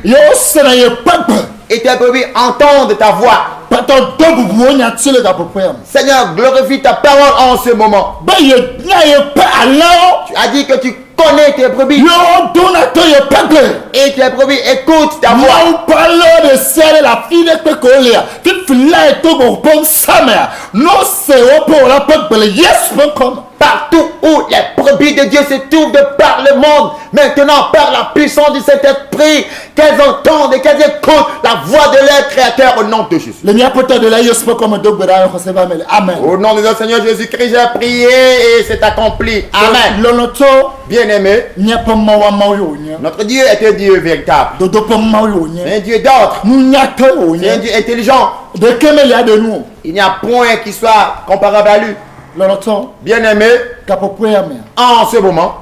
et tes brebis entendent ta voix. Agbata do bubu onya tsile ga popem. Seigneur, glorifie ta parole en ce moment. Ba ye nya ye pa alao. Tu as dit que tu connais tes brebis. Yo dona to ye pagle. Et tes brebis écoutent ta voix. Moi parle de serrer la fille de colia. Fit fly to go pom sama. No se o pour la pagle yes comme. Partout où les brebis de Dieu se trouvent de par le monde, maintenant par la puissance du Saint-Esprit, qu'elles entendent et qu'elles écoutent la voix de leur Créateur au nom de Jésus. Le mia pota de la yes comme dogbera José Bamele. Amen. Au nom de notre Seigneur Jésus-Christ, j'ai prié et c'est accompli. Amen. Lonoto Bien-aimé, nya pa mawa mawo nya. notre Dieu est un Dieu véritable. Dodo pa mawo nya. C'est un Dieu d'autre. Nya to C'est un nya. Dieu intelligent. De kemel ya de nous. Il n'y a point qui soit comparable à lui. Lonoto Bien-aimé, kapopoya me. en ce moment,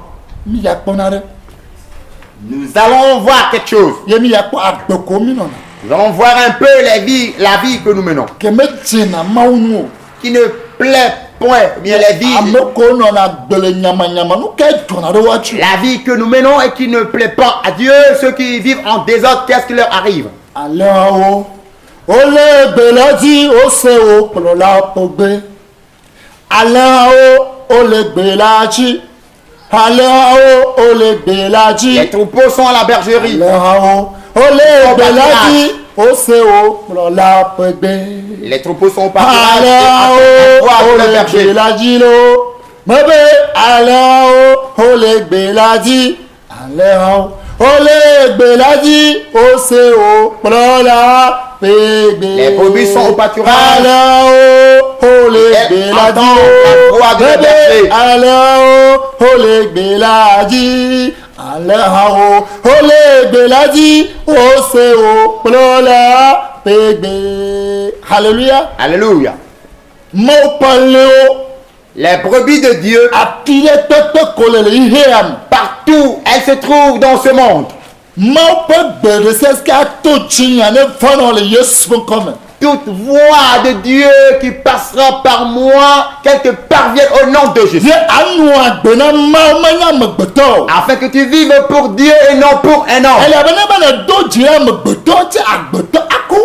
Mi ya ponare. nous allons voir quelque chose. Ye mi ya ko agboko mi nona. Nous allons voir un peu la vie que nous menons. Keme tsena maunu. Qui ne plaît point, bien la vie. Amoko nona gbele nyama nyama no ke tona do wachu. La vie que nous menons et qui ne plaît pas à Dieu, ceux qui vivent en désordre, qu'est-ce qui leur arrive? Alao. Ole beladi ose o polola pogbe. Alao ole beladi. Alao ole beladi. Les troupeaux sont à la bergerie. Alao ole beladi ose o polola pogbe. Les troupeaux sont au pâturage et Alao attendent le ole berger. beladi lo. Mebe alao ole beladi. Alao ole beladi ose o polola pogbe. Les brebis sont au pâturage. Alao ole Elles beladi entendent la voix de Bebe berger. alao ole beladi. Alao ole beladi ose o polola pogbe. Hallelujah. Alléluia. Mo paleo Les brebis de Dieu, akile toto kolele iheam. partout elles se trouvent dans ce monde. Mo pe bere seska to chinya ne fano le yesu comme. Toute voix de Dieu qui passera par moi, qu'elle te parvienne au nom de Jésus. Ye anu agbena ma manya megbeto. Afin que tu vives pour Dieu et non pour un homme. Ele bana bana do jira megbeto ti agbeto aku.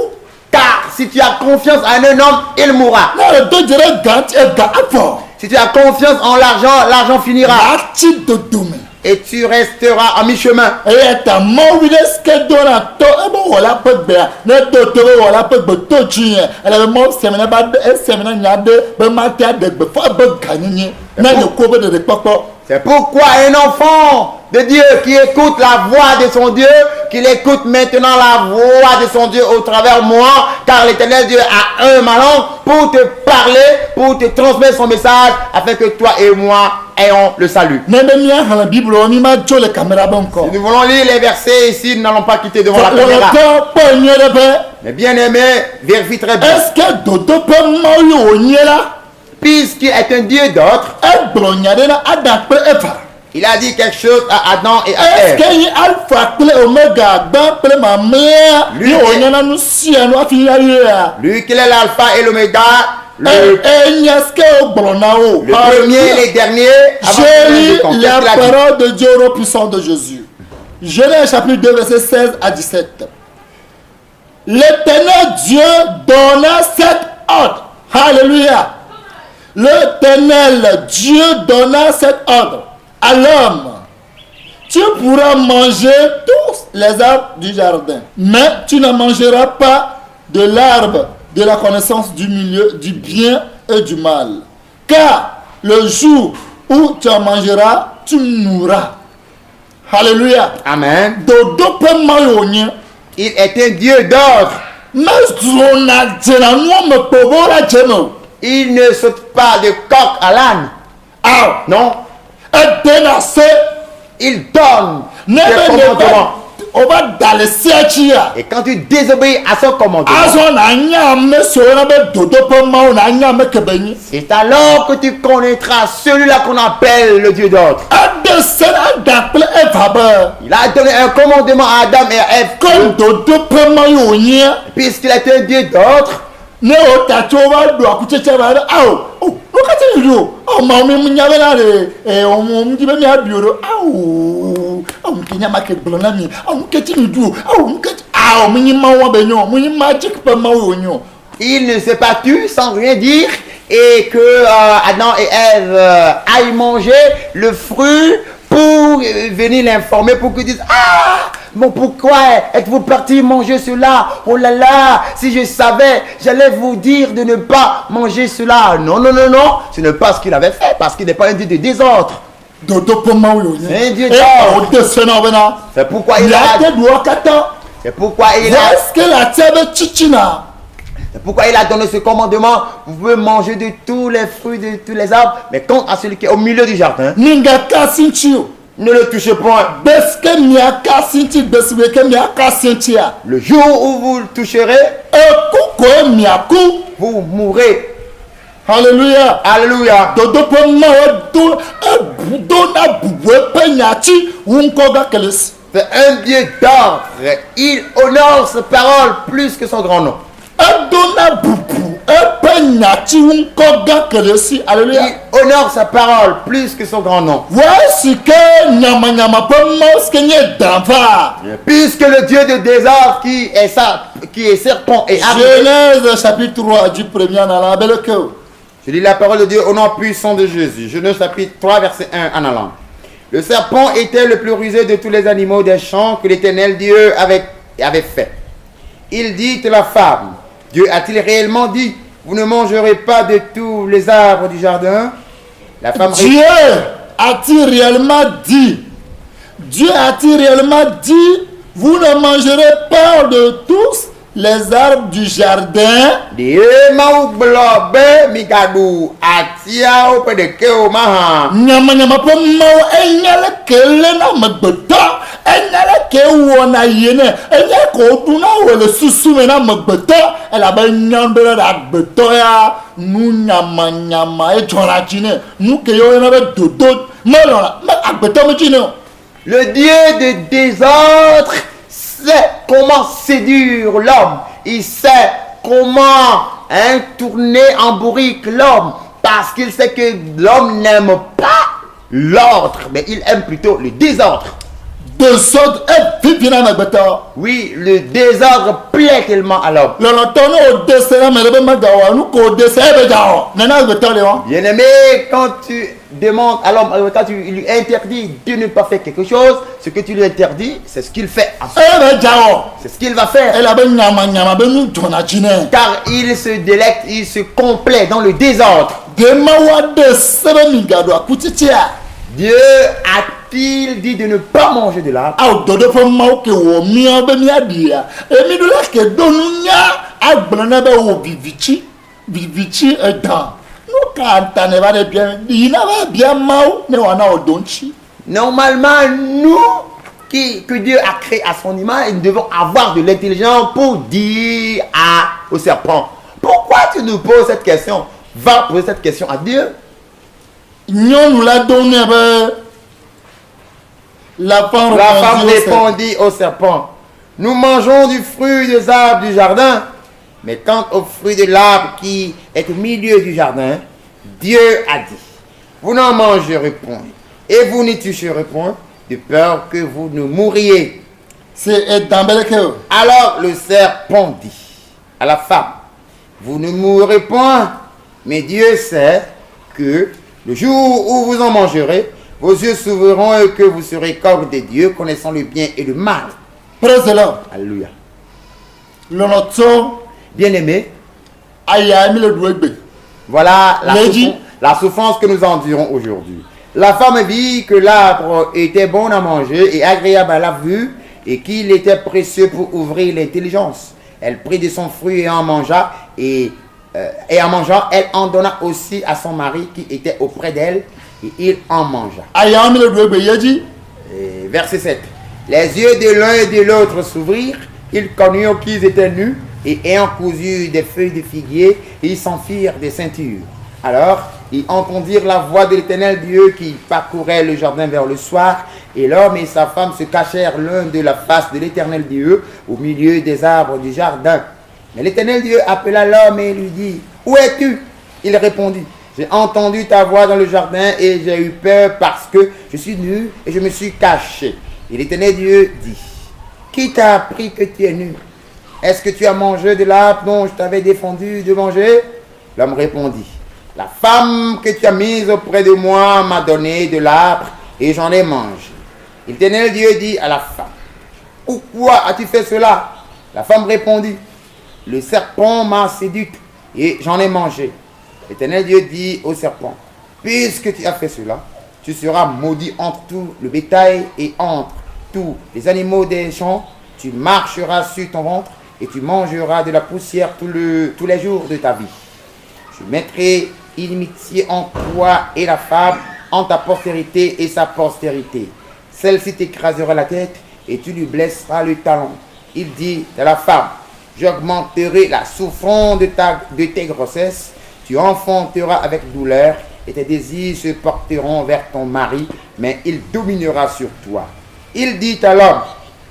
Car si tu as confiance en un homme, il mourra. Na le do jira gant e ga afo. Si tu as confiance en l'argent, l'argent finira. Ati do dume. Et tu resteras à mi-chemin. E ta mo wile ske do na to e bo wala pe gbe. Ne do to wala pe gbe to chinya. Ele mo semena ba e semena nya de be ma ta de gbe fo be ganyi. Na ne ko be de popo. C'est pourquoi un enfant de Dieu qui écoute la voix de son Dieu, qu'il écoute maintenant la voix de son Dieu au travers moi, car l'Éternel Dieu a un malin pour te parler, pour te transmettre son message, afin que toi et moi ayons le salut. Ne be mi ha la bible o mi ma jo le camera bon ko. Si nous voulons lire les versets ici, nous n'allons pas quitter devant la caméra. Lonoto pe nyere be. Mais bien aimé, vérifie très bien. Est-ce que dodo pe mo yo nyela? Puisqu'il est un Dieu d'autre, E blonyade na ada pe Eva. il a dit quelque chose à Adam et à Est-ce Ève. que yi alpha ple omega gba ple ma mea Lui ni est- onyana nu sia no afi ya ya. Lui qui est l'alpha et l'oméga, le Est-ce o blona o. premier et le dernier, avant J'ai que lu le temps. la Qu'est-ce qu'il a dit? parole de Dieu au puissant de Jésus. Genèse chapitre 2 verset 16 à 17. L'Éternel Dieu donna cet ordre. Alléluia. L'Éternel Dieu donna cet ordre à l'homme. Tu pourras manger tous les arbres du jardin, mais tu ne mangeras pas de l'arbre de la connaissance du milieu du bien et du mal. Car le jour où tu en mangeras, tu mourras. Alléluia. Amen. Dodo pe mayonya. Il est un Dieu d'ordre. Mais zona jena no me pobora jeno. Il ne saute pas de coq à l'âne. Ah, Non. edena se Il donne ne des be commandements. on va dans le siachia. Et quand tu désobéis à son commandement, Azo na nya me so na be dodo pe mao na nya me kebeni. c'est alors que tu connaîtras celui-là qu'on appelle le Dieu d'ordre. Ade se ada ple eva be. Il a donné un commandement à Adam et à Ève. Kon dodo pe mayonya. Puisqu'il est un Dieu d'ordre, Ne o tacho wa do akucheche ba awo. Oh, look at you. Oh, ma mi munya be na le o mo mi be mi abioro. Awo. Awo kenya market blona mi. Awo keti mi du. Awo keti. Awo mi ma wa be nyo. Mi magic pe ma wo nyo. il ne s'est pas tu sans rien dire et que Adam et Ève aillent manger le fruit pour venir l'informer, pour qu'ils disent ah, bon pourquoi êtes-vous partis manger cela? Oh là là, si je savais, j'allais vous dire de ne pas manger cela. Non, non, non, non, ce n'est pas ce qu'il avait fait parce qu'il n'est pas un Dieu de désordre. dodo po mawu yo Un Dieu e d'ordre. o de sena bena C'est pourquoi il ya a, te do kata c'est pourquoi il a, est-ce que la tiabe chichina c'est pourquoi il a donné ce commandement. Vous pouvez manger de tous les fruits, de tous les arbres, mais quant à celui qui est au milieu du jardin, ninga kasinchi o ne le touchez point. beske mia kasinchi beswe ke mia kasinchi a Le jour où vous le toucherez, e ku ko mia ku vous mourrez. hallelujah Alléluia. dodo po mawu do na bubu pe nyachi unko ga keles C'est un Dieu d'ordre. Il honore sa parole plus que son grand nom. do na bubu pe nyachi unko ga kelesi hallelujah Il honore sa parole plus que son grand nom. voici que nyama nyama po mawu ske nye danva Puisque le Dieu de désordre qui est serpent et arbre. Genèse chapitre 3 du premier en allant belle que Je lis la parole de Dieu au nom puissant de Jésus. Genèse chapitre 3 verset 1 en allant. Le serpent était le plus rusé de tous les animaux des champs que l'Éternel Dieu avait fait. Il dit à la femme, Dieu a-t-il réellement dit, vous ne mangerez pas de tous les arbres du jardin? La femme Dieu a-t-il réellement dit Dieu a-t-il réellement dit vous ne mangerez pas de tous les arbres du jardin dit, mau blobe mikadu atia au pedeke au maha. nyama nyama po mawu enyele kele na megbedo enyele ke wona yene enye ko du na wele susu me na megbedo elabe nyandere da gbedo ya nu nyama nyama e jora jine nu ke yo na be dodo me lona me agbedo me jine Le Dieu de désordre sait comment séduire l'homme. Il sait comment tourner en bourrique l'homme. Parce qu'il sait que l'homme n'aime pas l'ordre, mais il aime plutôt le désordre. de sod e vivi na megbedo Oui, le désordre plaît tellement à l'homme. lona tono o dese na me be magawa nu ko dese e be jawo na gbedo le won Bien-aimé, quand tu demandes à l'homme, quand tu lui interdis de ne pas faire quelque chose, ce que tu lui interdis, c'est ce qu'il fait. e be jawo C'est ce qu'il va faire. elabe nyama nyama be nu jona jine Car il se délecte, il se complaît dans le désordre. de mawa de sebe migado akutitia Dieu a-t-il dit de ne pas manger de l'arbre? aw dodo fo mawu ke wo mia be mia dia emi do la ke donu nya agblana be wo vivichi edan no ka tane va de bien ina va bien mawu ne wana odonchi Normalement, nous, que Dieu a créé à son image, nous devons avoir de l'intelligence pour dire au serpent. Pourquoi tu nous poses cette question? Va poser cette question à Dieu. nyɔnu la donu be la femme La femme répondit au serpent. répondit au serpent, nous mangeons du fruit des arbres du jardin, mais quant au fruit de l'arbre qui est au milieu du jardin, Dieu a dit, vous n'en mangerez point, et vous n'y toucherez point, de peur que vous ne mouriez. c'est dans belle que Alors le serpent dit à la femme, vous ne mourrez point, mais Dieu sait que le jour où vous en mangerez, vos yeux s'ouvriront et que vous serez comme des dieux, connaissant le bien et le mal. praise the Lord Alléluia. lonoto Bien-aimés, aya mi le do egbe voilà Lady. la souffrance que nous endurons aujourd'hui. La femme vit que l'arbre était bon à manger et agréable à la vue et qu'il était précieux pour ouvrir l'intelligence. Elle prit de son fruit et en mangea et en mangeant, elle en donna aussi à son mari qui était auprès d'elle et il en mangea. aya mi le do egbe yeji Et verset 7. Les yeux de l'un et de l'autre s'ouvrirent, ils connurent qu'ils étaient nus et ayant cousu des feuilles de figuier, ils s'enfirent des ceintures. Alors, ils entendirent la voix de l'Éternel Dieu qui parcourait le jardin vers le soir, et l'homme et sa femme se cachèrent l'un de la face de l'Éternel Dieu au milieu des arbres du jardin. Mais l'Éternel Dieu appela l'homme et lui dit, « Où es-tu » Il répondit, « J'ai entendu ta voix dans le jardin et j'ai eu peur parce que je suis nu et je me suis caché. » Et l'Éternel Dieu dit, « Qui t'a appris que tu es nu » est-ce que tu as mangé de l'arbre dont je t'avais défendu de manger? L'homme répondit, la femme que tu as mise auprès de moi m'a donné de l'arbre et j'en ai mangé. L'Éternel Dieu dit à la femme, pourquoi as-tu fait cela? La femme répondit, le serpent m'a séduite et j'en ai mangé. L'Éternel Dieu dit au serpent, puisque tu as fait cela, tu seras maudit entre tout le bétail et entre tous les animaux des champs. Tu marcheras sur ton ventre et tu mangeras de la poussière tous les jours de ta vie. Je mettrai inimitié entre toi et la femme, entre ta postérité et sa postérité. Celle-ci t'écrasera la tête et tu lui blesseras le talon. Il dit à la femme, j'augmenterai la souffrance de tes grossesses, tu enfanteras avec douleur et tes désirs se porteront vers ton mari, mais il dominera sur toi. Il dit à l'homme,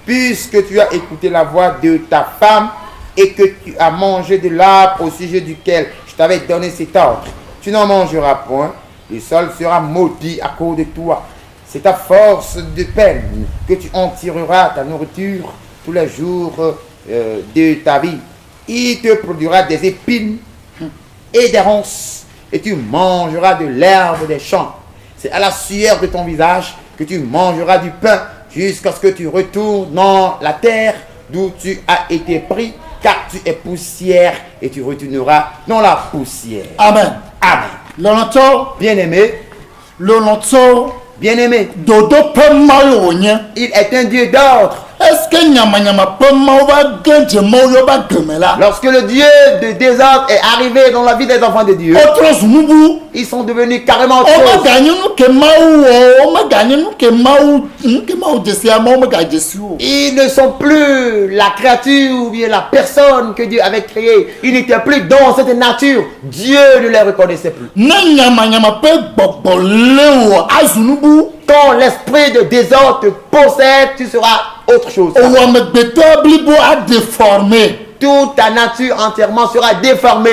puisque tu as écouté la voix de ta femme et que tu as mangé de l'arbre au sujet duquel je t'avais donné cet ordre, tu n'en mangeras point, le sol sera maudit à cause de toi. C'est à force de peine que tu en tireras ta nourriture tous les jours de ta vie. Il te produira des épines et des ronces, et tu mangeras de l'herbe des champs. C'est à la sueur de ton visage que tu mangeras du pain, jusqu'à ce que tu retournes dans la terre d'où tu as été pris, car tu es poussière, et tu retourneras dans la poussière. Amen. Amen. Lɔlɔtɔ, Bien-aimé, lɔlɔtɔ, bien-aimé, dodo ƒe Mawu wònye. il est un Dieu d'ordre. Est-ce que nyamanyama ƒe Mawu va ge dze Mawu yɔ ba geme la? Lorsque le Dieu de désordre est arrivé dans la vie des enfants de Dieu, Wotrɔ zu nubu. ils sont devenus carrément autre chose. Womeganye nu ke Mawu wɔ, womeganye nu ke Mawu dzesi amewo megadze si o. Ils ne sont plus la créature ou bien la personne que Dieu avait créée. Ils n'étaient plus dans cette nature. Dieu ne les reconnaissait plus. Ne nyamanyama ƒe gbɔgbɔ le wɔ azu nubu. Quand l'esprit de désordre te possède, tu seras autre chose. Owɔmegbetɔ blibo adéformé. Toute ta nature entièrement sera déformée.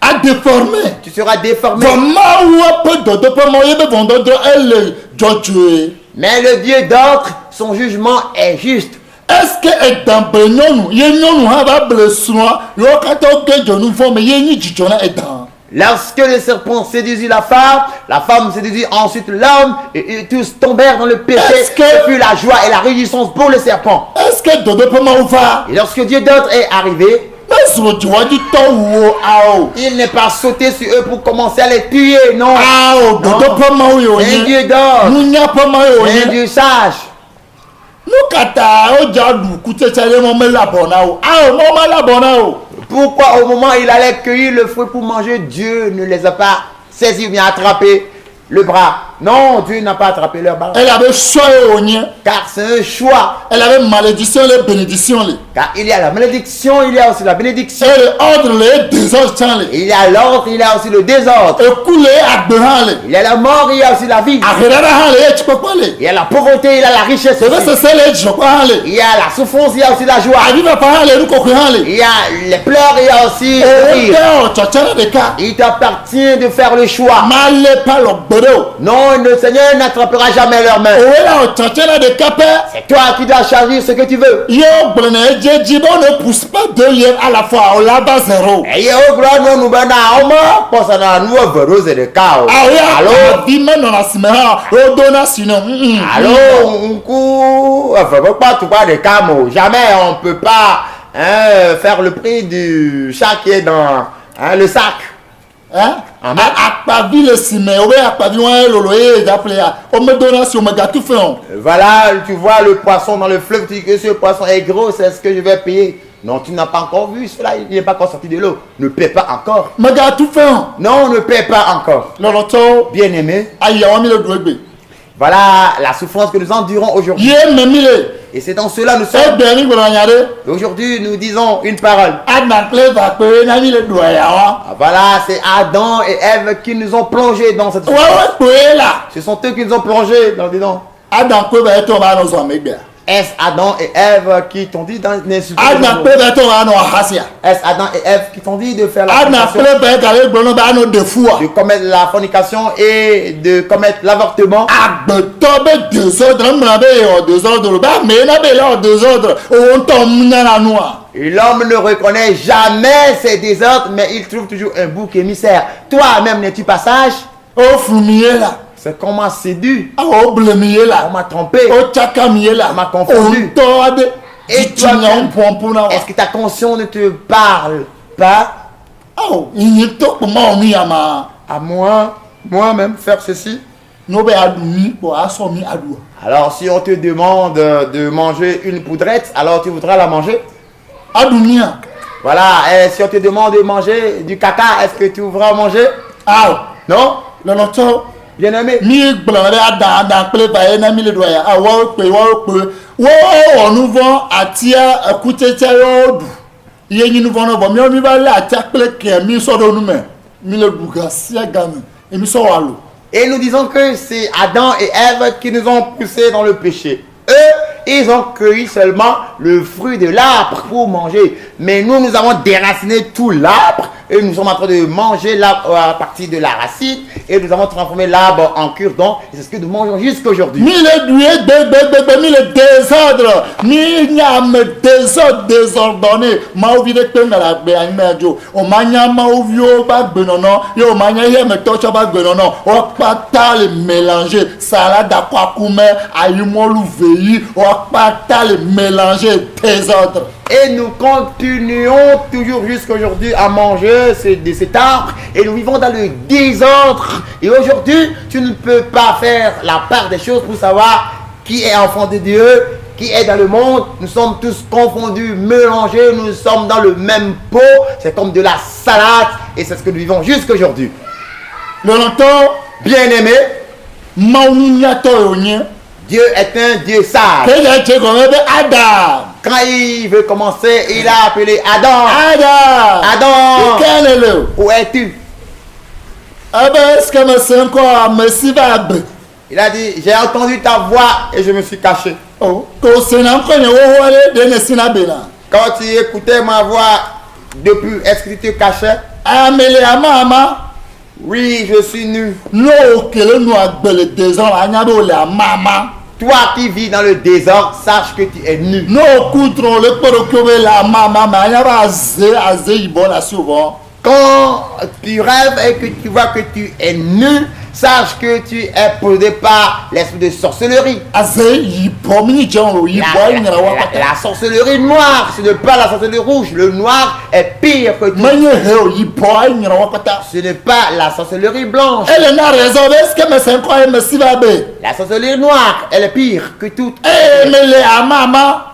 Adéformé. Tu seras déformé. Vɔ Mawu ƒe dodo ƒe Mawu ye be vɔ̃dɔdrɔ̃ ele dzɔdzɔe. Mais le Dieu d'ordre, son jugement est juste. Est-ce que edãgble nyɔnu ye nyɔnu hã va ble srɔ̃a yewo katã woge dzonu vɔ me ye nyi dzidzɔ na edã? Lorsque le serpent séduisit la femme séduisit ensuite l'homme, et tous tombèrent dans le péché. Est-ce que- Ce fut la joie et la réjouissance pour le serpent. Est-ce que dodo ƒe Mawu va? Et lorsque Dieu d'autre est arrivé, Mesrɔ̃ dziwɔdzitɔ wo ao. il n'est pas sauté sur eux pour commencer à les tuer, non. Ao dodo ƒe Mawu ye Un wònye. Dieu d'ordre, Nunya ƒe Mawu ye un wònye. Dieu sage. Nu katã wodza ɖu kutsetse ɖe mɔ mele abɔ na wo. Ao mɔ mele abɔ na wo. Pourquoi au moment où il allait cueillir le fruit pour manger, Dieu ne les a pas saisis ou bien attrapés le bras? Non, Dieu n'a pas attrapé leur bras. Elabe sɔ ye wònye. Car c'est un choix. Elabe malédiction le bénédiction le. Car il y a la malédiction, il y a aussi la bénédiction. Eye ordre le ye désordre tsã le. Il y a l'ordre, il y a aussi le désordre. Eku le ye agbe hã le. Il y a la mort, il y a aussi la vie. Aheɖeɖe hã le ye tsikpekpe le. Il y a la pauvreté, il y a la richesse. Sebe aussi. sese le ye dzidzɔkpɔ hã le. Il y a la souffrance, il y a aussi la joie. Avifafa hã le nukɔkɔe hã le. Il y a les pleurs, il y a aussi le Owo rire. tɛ ɔtsɔtsɛ ɖe ɖeka. Il t'appartient de faire le choix. Malé pa lɔ gbe ɖe o. Non, le Seigneur n'attrapera jamais leurs mains. Owo la ɔtsɔtsɛ ɖe ɖeka pɛ. C'est toi qui dois choisir ce que tu veux. Ye wogblɔ na edze dzi be on ne pousse pas deux liens à la fois o la ba zéro. Eye wogblɔ nɔnu be na woma kpɔsana nu eve ɖo ze ɖeka o. Awo ya Alo, vi menɔna si me hã wodona si ne. alo ŋku eve be kpatukpa ɖeka me o. Jamais on peut pas faire le prix du chat qui est dans le sac. Amen. Akpavi le si me o be akpavi wɔn ye lolo ye edzaƒle ya o me dona si o me gatu fɛ o. Voilà, tu vois le poisson dans le fleuve, tu dis que ce poisson est gros, c'est ce que je vais payer. Non, tu n'as pas encore vu cela, il n'est pas encore sorti de l'eau. Ne paie pas encore. Me gatu fɛ o. Non, ne paie pas encore. Lɔlɔtɔ Bien-aimé, ayi awɔ mi le do egbe. voilà la souffrance que nous endurons aujourd'hui. Ye me mi le. Et c'est dans cela nous sommes. Egbe mi gblɔ nya ɖe. Aujourd'hui, nous disons une parole. Adam kple eva kpe na mi le do ya wa. Ah, voilà, c'est Adam et Ève qui nous ont plongés dans cette souffrance. Wɔwɔ kpe la. Ce sont eux qui nous ont plongés dans dedans. Adam kpe va etɔ va nɔ zɔn megbea. Est-ce Adam et Ève qui t'ont dit d'insulter les Adam autres? kpe va etɔ va nɔ ahasia. Est-ce Adam et Ève qui t'ont dit de faire la Adam fornication, kple va gale gblɔ nɔ be anɔ de fua. de commettre la fornication et de commettre l'avortement? Agbetɔ be désordre mlɔ be yewɔ désordre be ame na be le wɔ désordre o ŋutɔ mu nya na nua. Et l'homme ne reconnaît jamais ses désordres, mais il trouve toujours un bouc émissaire. Toi-même, n'es-tu pas sage? O flumiye la. C'est qu'on m'a séduit, O blemiye on la. m'a trompé. O chakamiye la. On m'a confondu. O ntɔde. Et toi, Titinya est-ce que ta conscience ne te parle pas? Oh, il est tout pour moi, on y a ma. À moi-même, faire ceci? Nous be adumi pour assomi adou. Alors, si on te demande de manger une poudrette, alors tu voudras la manger? Adumia. Voilà, et si on te demande de manger du caca, est-ce que tu voudras manger? Ah, Non? le noto. Bien aimé. Mi gblɔn ɖe ada kple va ye na mi le do ya. Awo kpe wo wɔ nu vɔ atia ekutsetse wo ɖu. Ye nyi nu vɔ no vɔ mi va lé atia kple kɛ mi sɔ ɖe nu me. Mi le ɖu gasia game. Et mi sɔ walo. Et nous disons que c'est Adam et Ève qui nous ont poussés dans le péché. Eux, ils ont cueilli seulement le fruit de l'arbre pour manger. Mais nous, nous avons déraciné tout l'arbre et nous sommes en train de manger l'arbre à partir de la racine et nous avons transformé l'arbre en cure-dent. Et c'est ce que nous mangeons jusqu'aujourd'hui. Mi le doué bébé mi le désordre. Mi nyam désordre désordonné. Ma ouvi de tenga la be anmejo. O manya ma ouvi o ba gbenono. Yo manya ye me tocha ba gbenono. O pata le mélanger. Salade à quoi kume ayumolu veyi. O pata le mélanger désordre. Et nous continuons toujours jusqu'aujourd'hui à manger de cet arbre et nous vivons dans le désordre. Et aujourd'hui, tu ne peux pas faire la part des choses pour savoir qui est enfant de Dieu, qui est dans le monde. Nous sommes tous confondus, mélangés, nous sommes dans le même pot. C'est comme de la salade et c'est ce que nous vivons jusqu'aujourd'hui. Le longtemps, Bien aimé, mauniato yonye. Dieu est un Dieu sage. Keja che comme Adam. Quand il veut commencer, il a appelé Adam. Adam. Adam, Quel est le? où es-tu? Ah ben, est-ce que me c'est encore me si va be? Il a dit, j'ai entendu ta voix et je me suis caché. Oh, ko sena ko ne wo wale de ne sina bela. Quand tu écoutais ma voix depuis, est-ce que tu te cachais? Amele ama. Oui, je suis nu. No kele no agbele désordre anya be le mama. Toi qui vis dans le désordre, sache que tu es nu. No kutro le poro kobe la mama ma anya ba aze ibo la souvent. Quand tu rêves et que tu vois que tu es nu, sache que tu es posé par l'esprit de sorcellerie. Aze ibo mi jon ibo nyara wa pata. La sorcellerie noire, ce n'est pas la sorcellerie rouge. Le noir est pire que tout. Manye he ibo nyara wa pata. Ce n'est pas la sorcellerie blanche. Elle n'a raison, est-ce que me c'est quoi me si va be? La sorcellerie noire, elle est pire que tout. Eh me le mama.